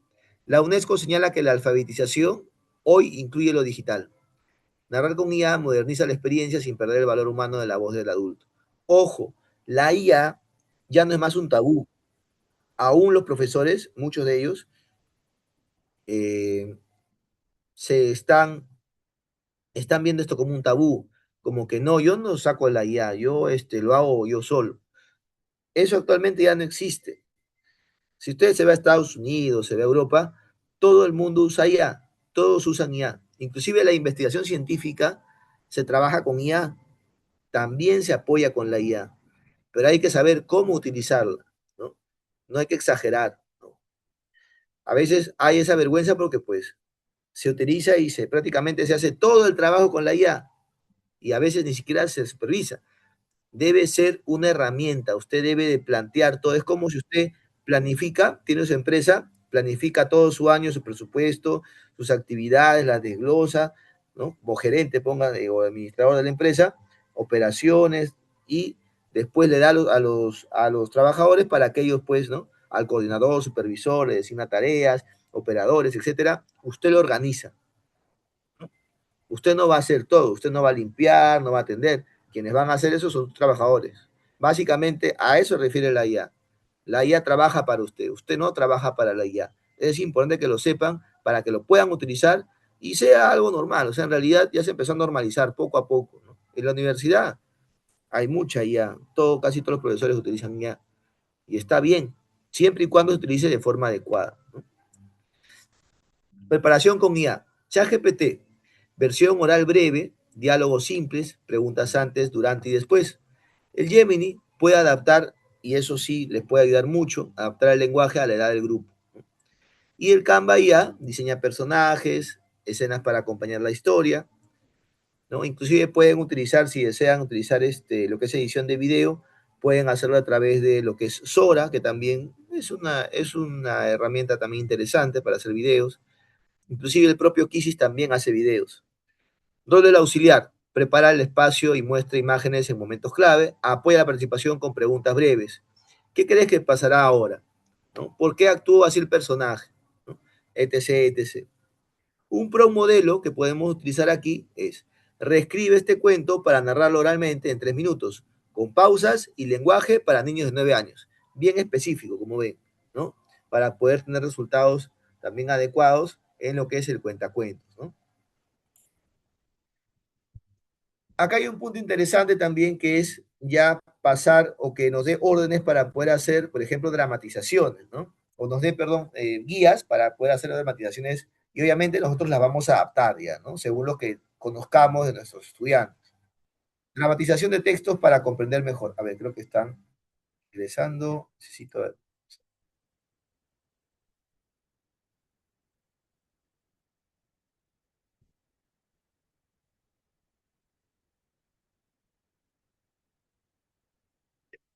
La UNESCO señala que la alfabetización hoy incluye lo digital. Narrar con IA moderniza la experiencia sin perder el valor humano de la voz del adulto. Ojo, la IA ya no es más un tabú. Aún los profesores, muchos de ellos, eh, se están viendo esto como un tabú, como que no, yo no saco la IA, yo lo hago yo solo. Eso actualmente ya no existe. Si usted se va a Estados Unidos, se va a Europa, todo el mundo usa IA, todos usan IA. Inclusive la investigación científica se trabaja con IA, también se apoya con la IA, pero hay que saber cómo utilizarla, ¿no? No hay que exagerar, ¿no? A veces hay esa vergüenza porque pues se utiliza y prácticamente se hace todo el trabajo con la IA y a veces ni siquiera se supervisa. Debe ser una herramienta, usted debe de plantear todo, es como si usted planifica, tiene su empresa, planifica todo su año, su presupuesto, sus actividades, las desglosa, ¿no? Como gerente, ponga, o administrador de la empresa, operaciones, y después le da a los trabajadores para que ellos, pues, ¿no? Al coordinador, supervisor, le designa tareas, operadores, etcétera, usted lo organiza. Usted no va a hacer todo, usted no va a limpiar, no va a atender. Quienes van a hacer eso son trabajadores. Básicamente a eso se refiere la IA. La IA trabaja para usted, usted no trabaja para la IA. Es importante que lo sepan para que lo puedan utilizar y sea algo normal. O sea, en realidad ya se empezó a normalizar poco a poco, ¿no? En la universidad hay mucha IA, casi todos los profesores utilizan IA y está bien, siempre y cuando se utilice de forma adecuada, ¿no? Preparación con IA. ChatGPT, versión oral breve, diálogos simples, preguntas antes, durante y después. El Gemini puede adaptar y eso sí les puede ayudar mucho a adaptar el lenguaje a la edad del grupo. Y el Canva IA diseña personajes, escenas para acompañar la historia, ¿no? Inclusive pueden utilizar, si desean utilizar lo que es edición de video, pueden hacerlo a través de lo que es Sora, que también es una herramienta también interesante para hacer videos. Inclusive el propio Kisis también hace videos. Rol del auxiliar. Prepara el espacio y muestra imágenes en momentos clave. Apoya la participación con preguntas breves. ¿Qué crees que pasará ahora? ¿No? ¿Por qué actúa así el personaje? ¿No? Etc, etc. Un pro modelo que podemos utilizar aquí es: reescribe este cuento para narrarlo oralmente en 3 minutos, con pausas y lenguaje para niños de 9 años. Bien específico, como ven, ¿no? Para poder tener resultados también adecuados en lo que es el cuentacuentos, ¿no? Acá hay un punto interesante también, que es ya pasar o que nos dé órdenes para poder hacer, por ejemplo, dramatizaciones, ¿no? O nos dé, perdón, guías para poder hacer dramatizaciones, y obviamente nosotros las vamos a adaptar ya, ¿no? Según lo que conozcamos de nuestros estudiantes. Dramatización de textos para comprender mejor. A ver, creo que están ingresando. Necesito ver.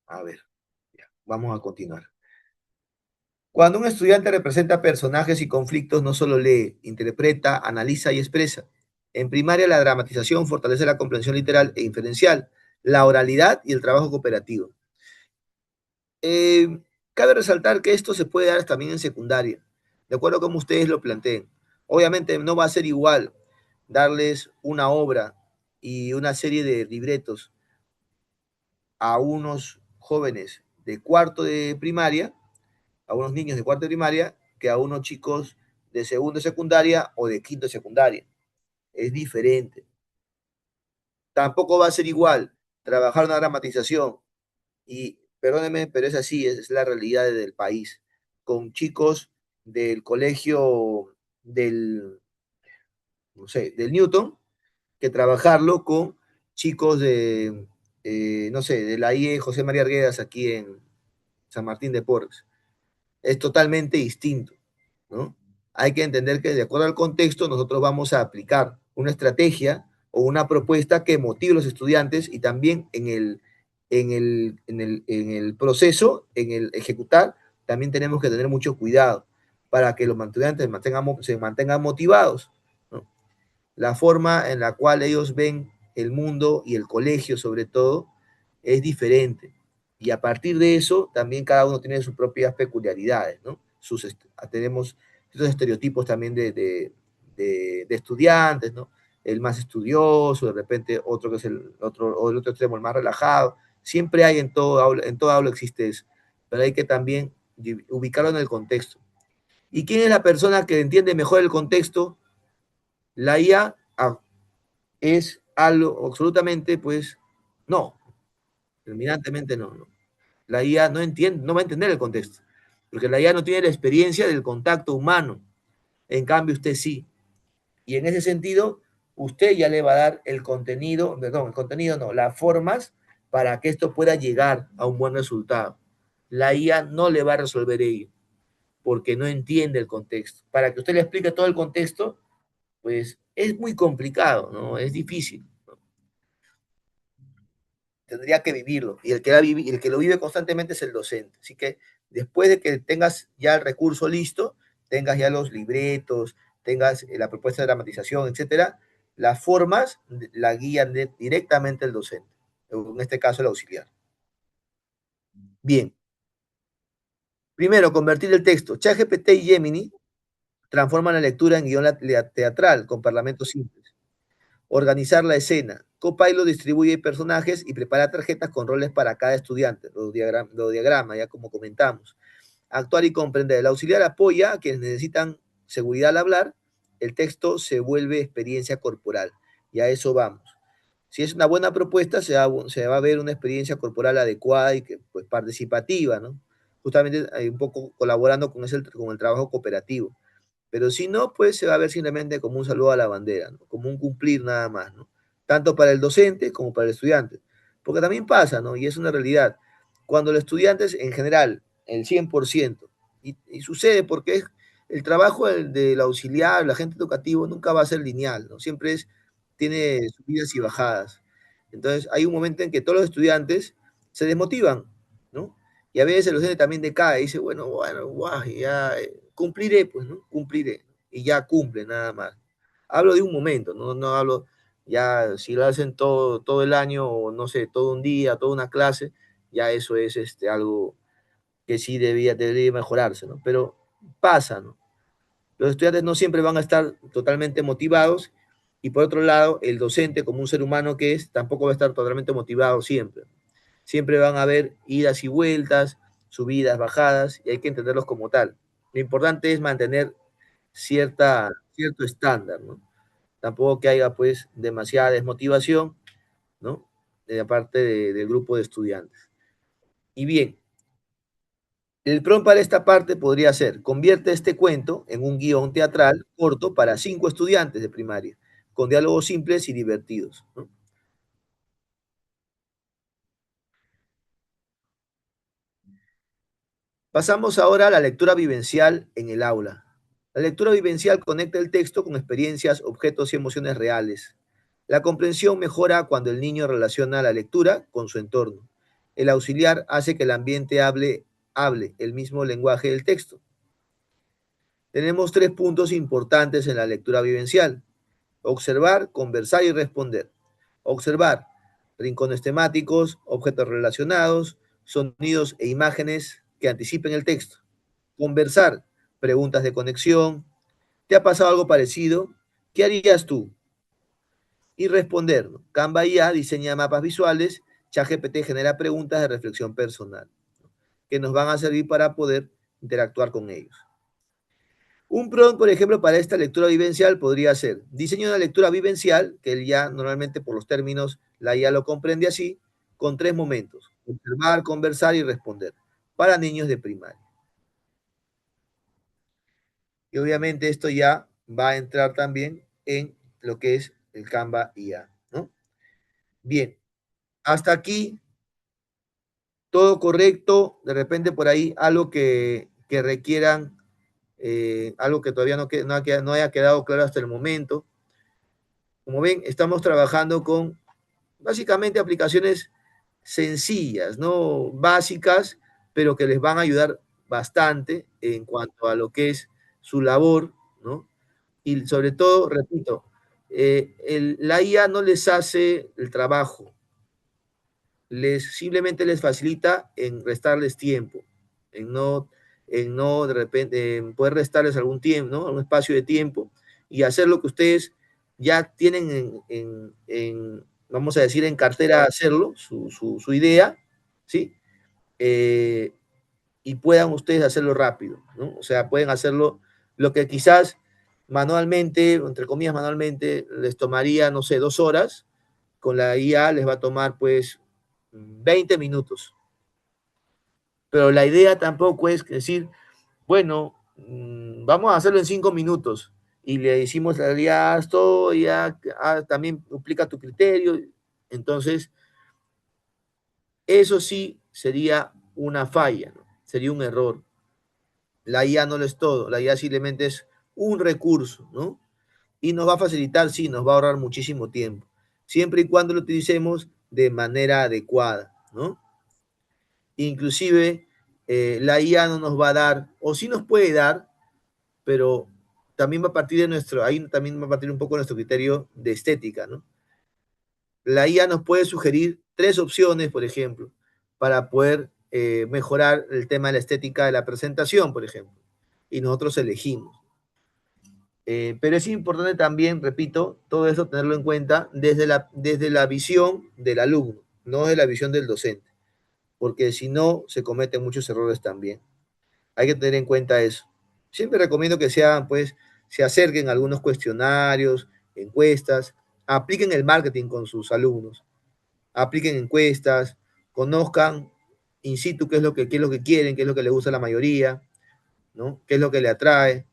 A ver, ya, vamos a continuar. Cuando un estudiante representa personajes y conflictos, no solo lee, interpreta, analiza y expresa. En primaria, la dramatización fortalece la comprensión literal e inferencial, la oralidad y el trabajo cooperativo. Eh, Cabe resaltar que esto se puede dar también en secundaria, de acuerdo a cómo ustedes lo planteen. Obviamente no va a ser igual darles una obra y una serie de libretos a unos jóvenes de cuarto de primaria, a unos niños de cuarto de primaria, que a unos chicos de segundo de secundaria o de quinto de secundaria. Es diferente. Tampoco va a ser igual trabajar una dramatización, y perdónenme, pero es así, es la realidad del país, con chicos del colegio del, no sé, del Newton, que trabajarlo con chicos de, no sé, de la IE José María Arguedas aquí en San Martín de Porres. Es totalmente distinto, ¿no? Hay que entender que de acuerdo al contexto nosotros vamos a aplicar una estrategia o una propuesta que motive a los estudiantes, y también en el proceso, en el ejecutar, también tenemos que tener mucho cuidado para que los estudiantes se mantengan motivados, ¿no? La forma en la cual ellos ven el mundo y el colegio sobre todo es diferente. Y a partir de eso, también cada uno tiene sus propias peculiaridades, ¿no? Tenemos estos estereotipos también de estudiantes, ¿no? El más estudioso, de repente otro que es o el otro extremo, el más relajado. Siempre hay en todo aula existe eso, pero hay que también ubicarlo en el contexto. ¿Y quién es la persona que entiende mejor el contexto? La IA es algo absolutamente, pues, no, terminantemente no, no. La IA no entiende, no va a entender el contexto, porque la IA no tiene la experiencia del contacto humano. En cambio, usted sí. Y en ese sentido, usted ya le va a dar el contenido, perdón, el contenido no, las formas para que esto pueda llegar a un buen resultado. La IA no le va a resolver ello, porque no entiende el contexto. Para que usted le explique todo el contexto, pues es muy complicado, ¿no? Es difícil. Tendría que vivirlo. Y el que lo vive constantemente es el docente. Así que después de que tengas ya el recurso listo, tengas ya los libretos, tengas la propuesta de dramatización, etcétera, las formas la guían directamente el docente, en este caso el auxiliar. Bien, primero, convertir el texto. ChatGPT y Gemini transforman la lectura en guión teatral con parlamentos simples. Organizar la escena. Copilot distribuye personajes y prepara tarjetas con roles para cada estudiante, lo diagrama, ya como comentamos. Actuar y comprender. El auxiliar apoya a quienes necesitan seguridad al hablar. El texto se vuelve experiencia corporal, y a eso vamos. Si es una buena propuesta, se va a ver una experiencia corporal adecuada y que, pues, participativa, ¿no? Justamente un poco colaborando con el trabajo cooperativo. Pero si no, pues se va a ver simplemente como un saludo a la bandera, ¿no? Como un cumplir nada más, ¿no? Tanto para el docente como para el estudiante. Porque también pasa, ¿no? Y es una realidad. cuando los estudiantes en general, el 100%, y sucede porque el trabajo del auxiliar, el agente educativo, nunca va a ser lineal, ¿no? Siempre tiene subidas y bajadas. Entonces, hay un momento en que todos los estudiantes se desmotivan, ¿no? Y a veces el docente también decae y dice, bueno, guau, ya cumpliré, pues, ¿no? Cumpliré. Y ya cumple, nada más. Hablo de un momento, no hablo ya si lo hacen todo el año o no sé, todo un día, toda una clase, ya eso es algo que sí debería mejorarse, ¿no? Pero pasa, ¿no? Los estudiantes no siempre van a estar totalmente motivados y por otro lado, el docente como un ser humano que es, tampoco va a estar totalmente motivado siempre. Siempre van a haber idas y vueltas, subidas, bajadas, y hay que entenderlos como tal. Lo importante es mantener cierto estándar, ¿no? Tampoco que haya pues demasiada desmotivación, ¿no? De parte del grupo de estudiantes. Y bien, el prompt para esta parte podría ser, convierte este cuento en un guión teatral corto para 5 estudiantes de primaria, con diálogos simples y divertidos, ¿no? Pasamos ahora a la lectura vivencial en el aula. La lectura vivencial conecta el texto con experiencias, objetos y emociones reales. La comprensión mejora cuando el niño relaciona la lectura con su entorno. El auxiliar hace que el ambiente hable el mismo lenguaje del texto. Tenemos 3 puntos importantes en la lectura vivencial. Observar, conversar y responder. Observar, rincones temáticos, objetos relacionados, sonidos e imágenes que anticipen el texto. Conversar, preguntas de conexión. ¿Te ha pasado algo parecido? ¿Qué harías tú? Y responder. Canva IA diseña mapas visuales, ChatGPT genera preguntas de reflexión personal que nos van a servir para poder interactuar con ellos. Un prompt, por ejemplo, para esta lectura vivencial podría ser diseño una lectura vivencial, que él ya normalmente por los términos, la IA lo comprende así, con 3 momentos, observar, conversar y responder, para niños de primaria. Y obviamente esto ya va a entrar también en lo que es el Canva IA, ¿no? Bien, hasta aquí todo correcto, de repente por ahí algo que requieran, algo que todavía no haya quedado claro hasta el momento. Como ven, estamos trabajando con básicamente aplicaciones sencillas, ¿no? Básicas, pero que les van a ayudar bastante en cuanto a lo que es su labor, ¿no? Y sobre todo, repito, la IA no les hace el trabajo, simplemente les facilita en restarles tiempo, en no, de repente, en poder restarles algún tiempo, ¿no? Un espacio de tiempo y hacer lo que ustedes ya tienen vamos a decir, en cartera hacerlo, su idea, ¿sí? Y puedan ustedes hacerlo rápido, ¿no? O sea, pueden hacerlo lo que quizás manualmente, entre comillas manualmente, les tomaría, no sé, 2 horas, con la IA les va a tomar pues 20 minutos. Pero la idea tampoco es decir, bueno, vamos a hacerlo en 5 minutos y le decimos a la IA, haz todo, ya también duplica tu criterio. Entonces, eso sí sería una falla, ¿no? Sería un error. La IA no lo es todo, la IA simplemente es un recurso, ¿no? Y nos va a facilitar, sí, nos va a ahorrar muchísimo tiempo, siempre y cuando lo utilicemos de manera adecuada, ¿no? Inclusive la IA no nos va a dar, o sí nos puede dar, pero también va a partir de ahí también va a partir un poco de nuestro criterio de estética, ¿no? La IA nos puede sugerir 3 opciones, por ejemplo, para poder mejorar el tema de la estética de la presentación, por ejemplo, y nosotros elegimos. Pero es importante también, repito, todo eso tenerlo en cuenta desde la visión del alumno, no de la visión del docente, porque si no, se cometen muchos errores también. Hay que tener en cuenta eso. Siempre recomiendo que se acerquen a algunos cuestionarios, encuestas, apliquen el marketing con sus alumnos, apliquen encuestas, conozcan in situ qué es lo que quieren, qué es lo que les gusta a la mayoría, ¿no? Qué es lo que le atrae.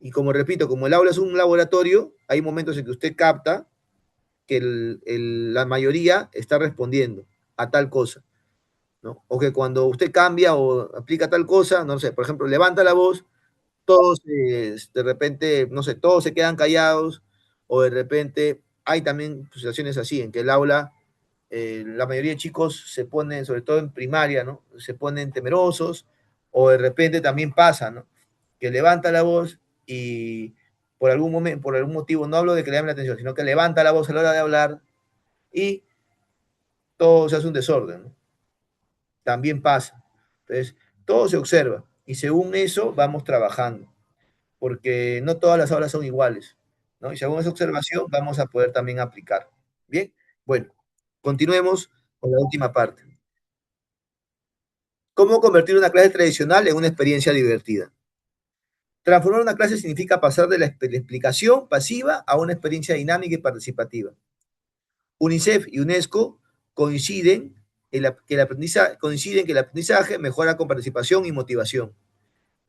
Y como repito, como el aula es un laboratorio, hay momentos en que usted capta que la mayoría está respondiendo a tal cosa. ¿no? O que cuando usted cambia o aplica tal cosa, no sé, por ejemplo, levanta la voz, todos de repente, no sé, todos se quedan callados, o de repente hay también situaciones así, en que el aula, la mayoría de chicos se ponen, sobre todo en primaria, ¿no? Se ponen temerosos, o de repente también pasa, ¿no? Que levanta la voz y por algún momento, por algún motivo, no hablo de que le llame la atención, sino que levanta la voz a la hora de hablar y todo se hace un desorden, ¿no? También pasa. Entonces, todo se observa y según eso vamos trabajando, porque no todas las aulas son iguales, ¿no? Y según esa observación vamos a poder también aplicar. Bien, bueno, continuemos con la última parte. ¿Cómo convertir una clase tradicional en una experiencia divertida? Transformar una clase significa pasar de la explicación pasiva a una experiencia dinámica y participativa. UNICEF y UNESCO coinciden que el aprendizaje mejora con participación y motivación.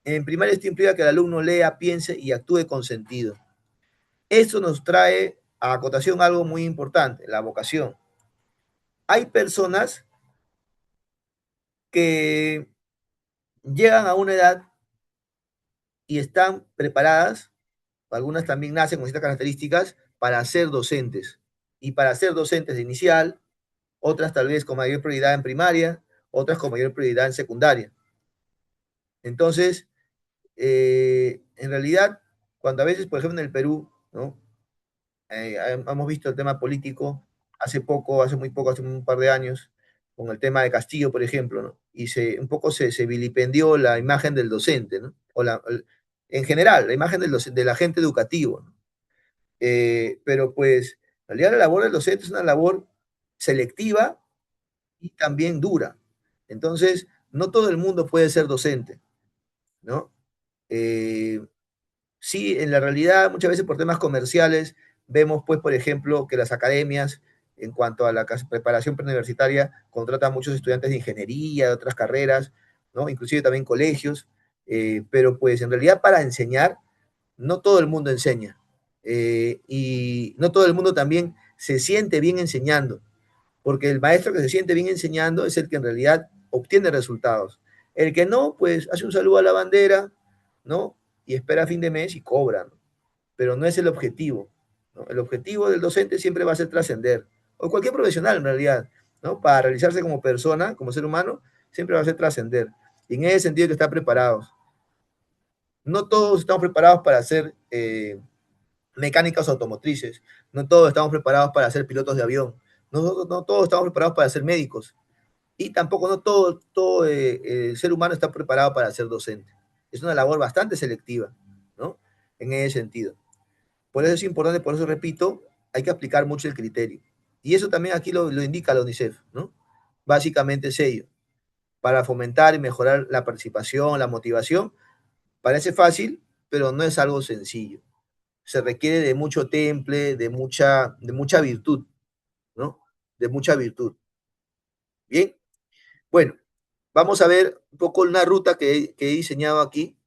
En primaria esto implica que el alumno lea, piense y actúe con sentido. Esto nos trae a acotación algo muy importante, la vocación. Hay personas que llegan a una edad y están preparadas, algunas también nacen con ciertas características, para ser docentes. Y para ser docentes de inicial, otras tal vez con mayor prioridad en primaria, otras con mayor prioridad en secundaria. Entonces, en realidad, cuando a veces, por ejemplo, en el Perú, ¿no? Hemos visto el tema político hace poco, hace muy poco, hace un par de años, con el tema de Castillo, por ejemplo, ¿no? Y un poco se vilipendió la imagen del docente, ¿no? En general, la imagen del agente educativo, ¿no? Pero pues, en realidad la labor del docente es una labor selectiva y también dura. Entonces, no todo el mundo puede ser docente, ¿no? Eh, sí, en la realidad, muchas veces por temas comerciales, vemos, pues, por ejemplo, que las academias, en cuanto a la preparación preuniversitaria, contratan muchos estudiantes de ingeniería, de otras carreras, ¿no? Inclusive también colegios, pero pues en realidad para enseñar, no todo el mundo enseña, y no todo el mundo también se siente bien enseñando, porque el maestro que se siente bien enseñando es el que en realidad obtiene resultados. El que no, pues hace un saludo a la bandera, ¿no? Y espera a fin de mes y cobra, ¿no? Pero no es el objetivo, ¿no? El objetivo del docente siempre va a ser trascender, o cualquier profesional en realidad, ¿no? Para realizarse como persona, como ser humano, siempre va a ser trascender. Y en ese sentido hay que estar preparados. No todos estamos preparados para ser mecánicas automotrices, no todos estamos preparados para ser pilotos de avión, no todos estamos preparados para ser médicos, y tampoco no todo el ser humano está preparado para ser docente. Es una labor bastante selectiva, ¿no? En ese sentido. Por eso es importante, por eso repito, hay que aplicar mucho el criterio. Y eso también aquí lo indica la UNICEF, ¿no? Básicamente es ello. Para fomentar y mejorar la participación, la motivación, parece fácil, pero no es algo sencillo. Se requiere de mucho temple, de mucha virtud, ¿no? De mucha virtud. Bien, bueno, vamos a ver un poco una ruta que he diseñado aquí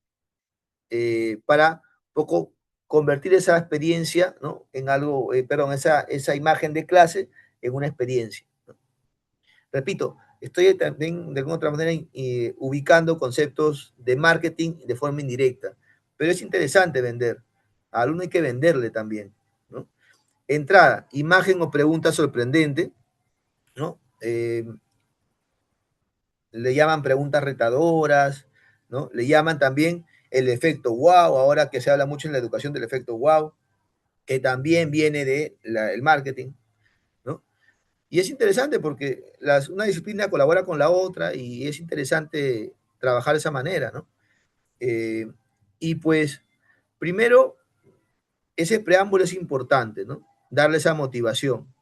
para un poco convertir esa experiencia, ¿no? En algo, perdón, esa imagen de clase en una experiencia, ¿no? Repito, estoy también de alguna otra manera ubicando conceptos de marketing de forma indirecta, pero es interesante vender. Al alumno hay que venderle también, ¿no? Entrada, imagen o pregunta sorprendente, ¿no? Le llaman preguntas retadoras, ¿no? Le llaman también el efecto wow, ahora que se habla mucho en la educación del efecto wow, que también viene del marketing, ¿no? Y es interesante porque una disciplina colabora con la otra y es interesante trabajar de esa manera, ¿no? Eh, y pues, primero, ese preámbulo es importante, ¿no? Darle esa motivación,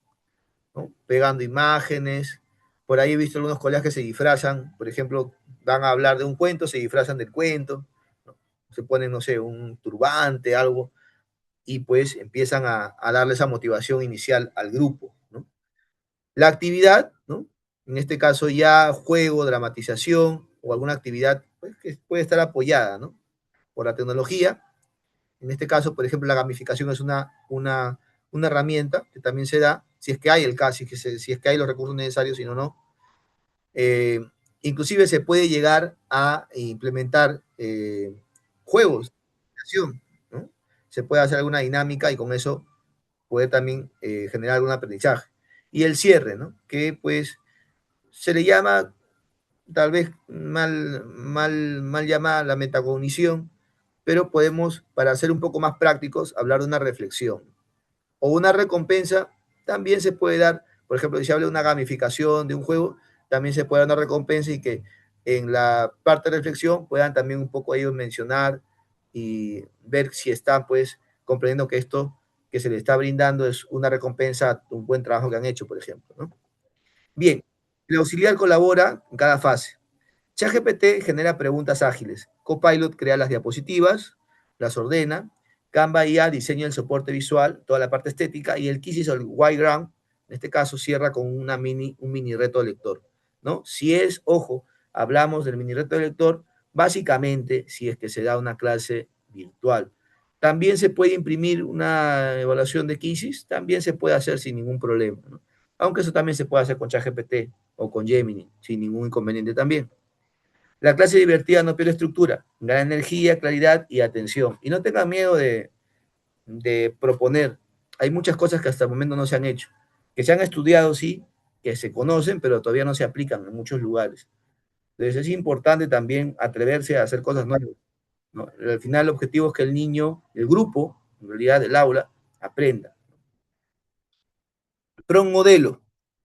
¿no? Pegando imágenes. Por ahí he visto algunos colegas que se disfrazan, por ejemplo, van a hablar de un cuento, se disfrazan del cuento, ¿no? Se ponen, no sé, un turbante, algo, y pues empiezan a darle esa motivación inicial al grupo, ¿no? La actividad, ¿no? En este caso ya juego, dramatización o alguna actividad pues, que puede estar apoyada, ¿no? Por la tecnología. En este caso, por ejemplo, la gamificación es una herramienta que también se da, si es que hay el caso, si es que hay los recursos necesarios, si no, no. Eh, Inclusive se puede llegar a implementar juegos, ¿no? Se puede hacer alguna dinámica y con eso poder también generar algún aprendizaje. Y el cierre, ¿no? Que pues se le llama, tal vez mal llamada la metacognición, pero podemos, para ser un poco más prácticos, hablar de una reflexión. O una recompensa también se puede dar, por ejemplo, si se habla de una gamificación de un juego, también se puede dar una recompensa y que en la parte de reflexión puedan también un poco ellos mencionar y ver si están pues comprendiendo que esto que se les está brindando es una recompensa a un buen trabajo que han hecho, por ejemplo, ¿no? Bien, el auxiliar colabora en cada fase. ChatGPT genera preguntas ágiles. Copilot crea las diapositivas, las ordena. Canva IA diseña el soporte visual, toda la parte estética, y el Quizzes o el Whiteground, en este caso, cierra con un mini reto de lector, ¿no? Si es, ojo, hablamos del mini reto de lector, básicamente, si es que se da una clase virtual. También se puede imprimir una evaluación de Quizzes, también se puede hacer sin ningún problema, ¿no? Aunque eso también se puede hacer con ChatGPT o con Gemini, sin ningún inconveniente también. La clase divertida no pierde estructura, gana energía, claridad y atención. Y no tengan miedo de proponer. Hay muchas cosas que hasta el momento no se han hecho, que se han estudiado, sí, que se conocen, pero todavía no se aplican en muchos lugares. Entonces es importante también atreverse a hacer cosas nuevas, ¿no? Al final el objetivo es que el niño, el grupo, en realidad el aula, aprenda. PROM modelo.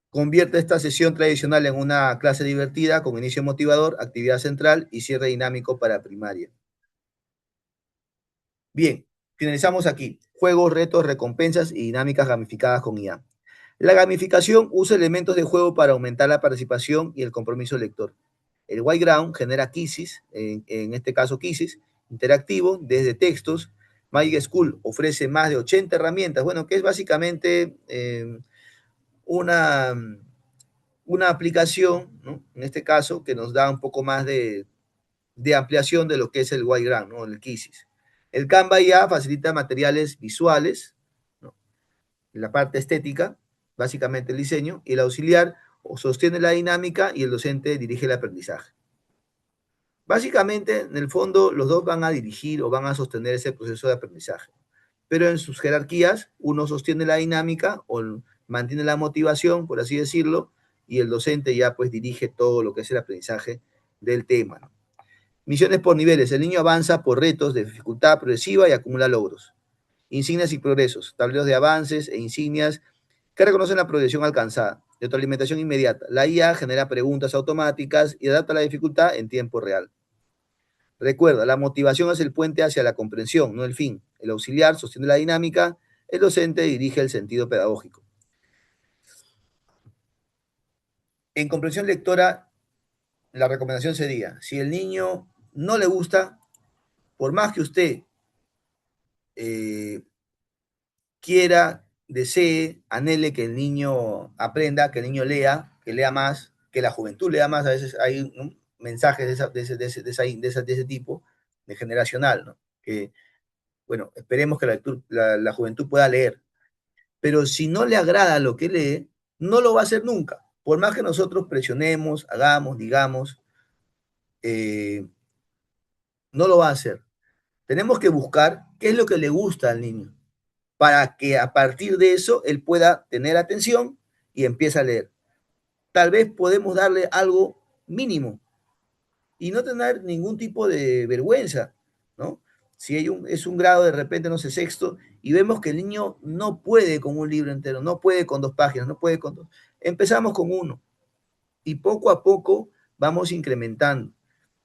Convierte esta sesión tradicional en una clase divertida con inicio motivador, actividad central y cierre dinámico para primaria. Bien, finalizamos aquí. Juegos, retos, recompensas y dinámicas gamificadas con IA. La gamificación usa elementos de juego para aumentar la participación y el compromiso del lector. El Whiteground genera quizzes, en este caso quizzes, interactivo, desde textos. Magic School ofrece más de 80 herramientas, bueno, que es básicamente una, una aplicación, ¿no? En este caso, que nos da un poco más de ampliación de lo que es el Whiteground, ¿no? El Quizzes. El Canva ya facilita materiales visuales, ¿no? La parte estética, básicamente el diseño, y el auxiliar sostiene la dinámica y el docente dirige el aprendizaje. Básicamente, en el fondo, los dos van a dirigir o van a sostener ese proceso de aprendizaje. Pero en sus jerarquías, uno sostiene la dinámica o mantiene la motivación, por así decirlo, y el docente ya pues dirige todo lo que es el aprendizaje del tema, ¿no? Misiones por niveles. El niño avanza por retos de dificultad progresiva y acumula logros. Insignias y progresos. Tableros de avances e insignias que reconocen la progresión alcanzada. Retroalimentación inmediata. La IA genera preguntas automáticas y adapta la dificultad en tiempo real. Recuerda, la motivación es el puente hacia la comprensión, no el fin. El auxiliar sostiene la dinámica, el docente dirige el sentido pedagógico. En comprensión lectora, la recomendación sería, si el niño no le gusta, por más que usted quiera, desee, anhele que el niño aprenda, que el niño lea, que lea más, que la juventud lea más, a veces hay, ¿no?, mensajes de ese tipo, de generacional, ¿no? Que, bueno, esperemos que la juventud pueda leer, pero si no le agrada lo que lee, no lo va a hacer nunca, por más que nosotros presionemos, hagamos, digamos, eh, no lo va a hacer. Tenemos que buscar qué es lo que le gusta al niño, para que a partir de eso él pueda tener atención y empiece a leer. Tal vez podemos darle algo mínimo y no tener ningún tipo de vergüenza, ¿no? Si es un grado de repente, no sé, sexto, y vemos que el niño no puede con un libro entero, no puede con 2 páginas, no puede con dos. Empezamos con uno y poco a poco vamos incrementando.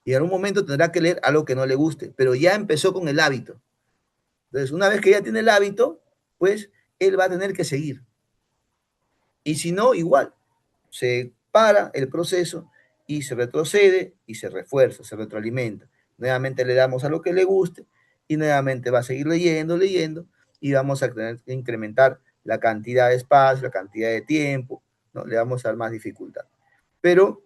Y en un momento tendrá que leer algo que no le guste, pero ya empezó con el hábito. Entonces, una vez que ya tiene el hábito, pues él va a tener que seguir. Y si no, igual, se para el proceso y se retrocede y se refuerza, se retroalimenta. Nuevamente le damos a lo que le guste y nuevamente va a seguir leyendo, leyendo y vamos a tener que incrementar la cantidad de espacio, la cantidad de tiempo, ¿no? Le vamos a dar más dificultad. Pero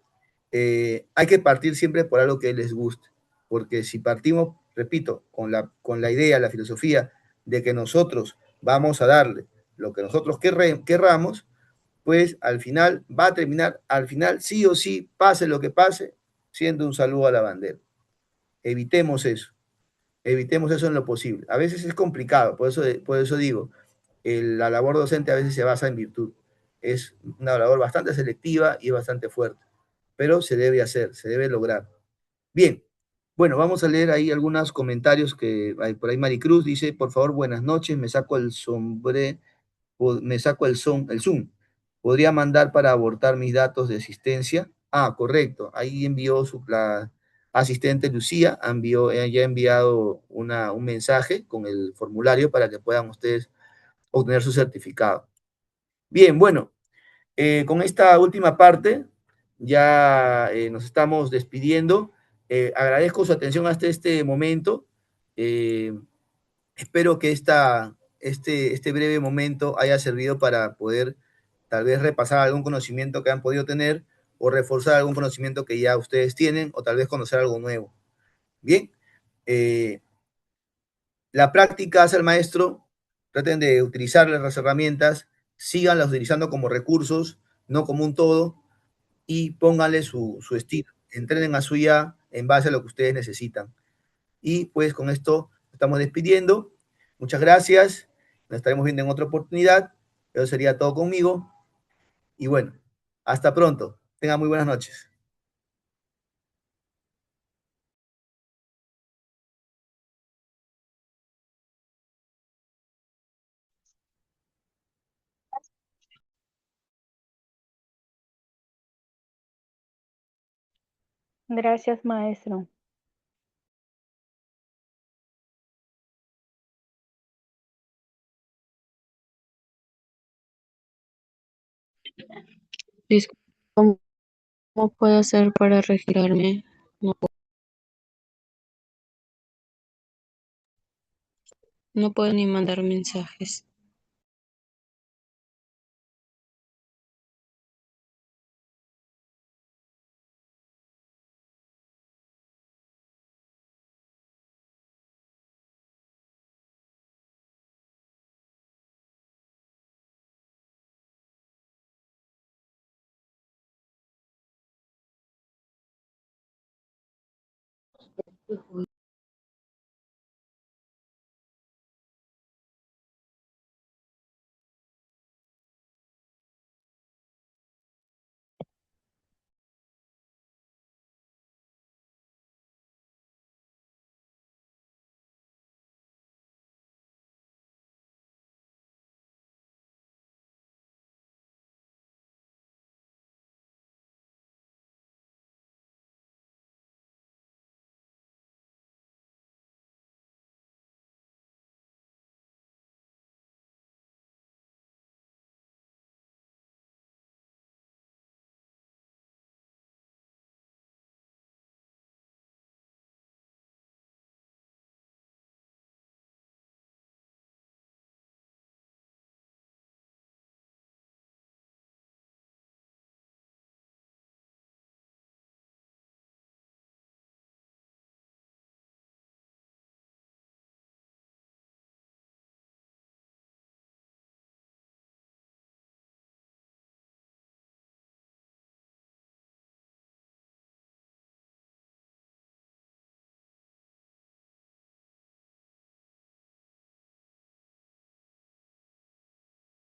hay que partir siempre por algo que les guste, porque si partimos, repito, con la idea, la filosofía de que nosotros vamos a darle lo que nosotros querramos, pues al final va a terminar, al final sí o sí, pase lo que pase, siendo un saludo a la bandera. Evitemos eso. Evitemos eso en lo posible. A veces es complicado, por eso digo, la labor docente a veces se basa en virtud. Es una labor bastante selectiva y bastante fuerte, pero se debe hacer, se debe lograr. Bien, bueno, vamos a leer ahí algunos comentarios que hay por ahí. Maricruz dice, por favor, buenas noches, me saco el sombre, me saco el Zoom. ¿Podría mandar para abortar mis datos de asistencia? Ah, correcto. Ahí envió la asistente Lucía, ya ha enviado un mensaje con el formulario para que puedan ustedes obtener su certificado. Bien, bueno, con esta última parte ya nos estamos despidiendo. Agradezco su atención hasta este momento. Eh, Espero que este breve momento haya servido para poder tal vez repasar algún conocimiento que han podido tener o reforzar algún conocimiento que ya ustedes tienen o tal vez conocer algo nuevo. Bien, eh, la práctica hace el maestro, traten de utilizar las herramientas, síganlas utilizando como recursos, no como un todo, y pónganle su estilo, entrenen a su IA en base a lo que ustedes necesitan. Y pues con esto estamos despidiendo. Muchas gracias. Nos estaremos viendo en otra oportunidad. Eso sería todo conmigo. Y bueno, hasta pronto. Tengan muy buenas noches. Gracias, maestro. Disculpe, ¿cómo puedo hacer para registrarme? No puedo ni mandar mensajes.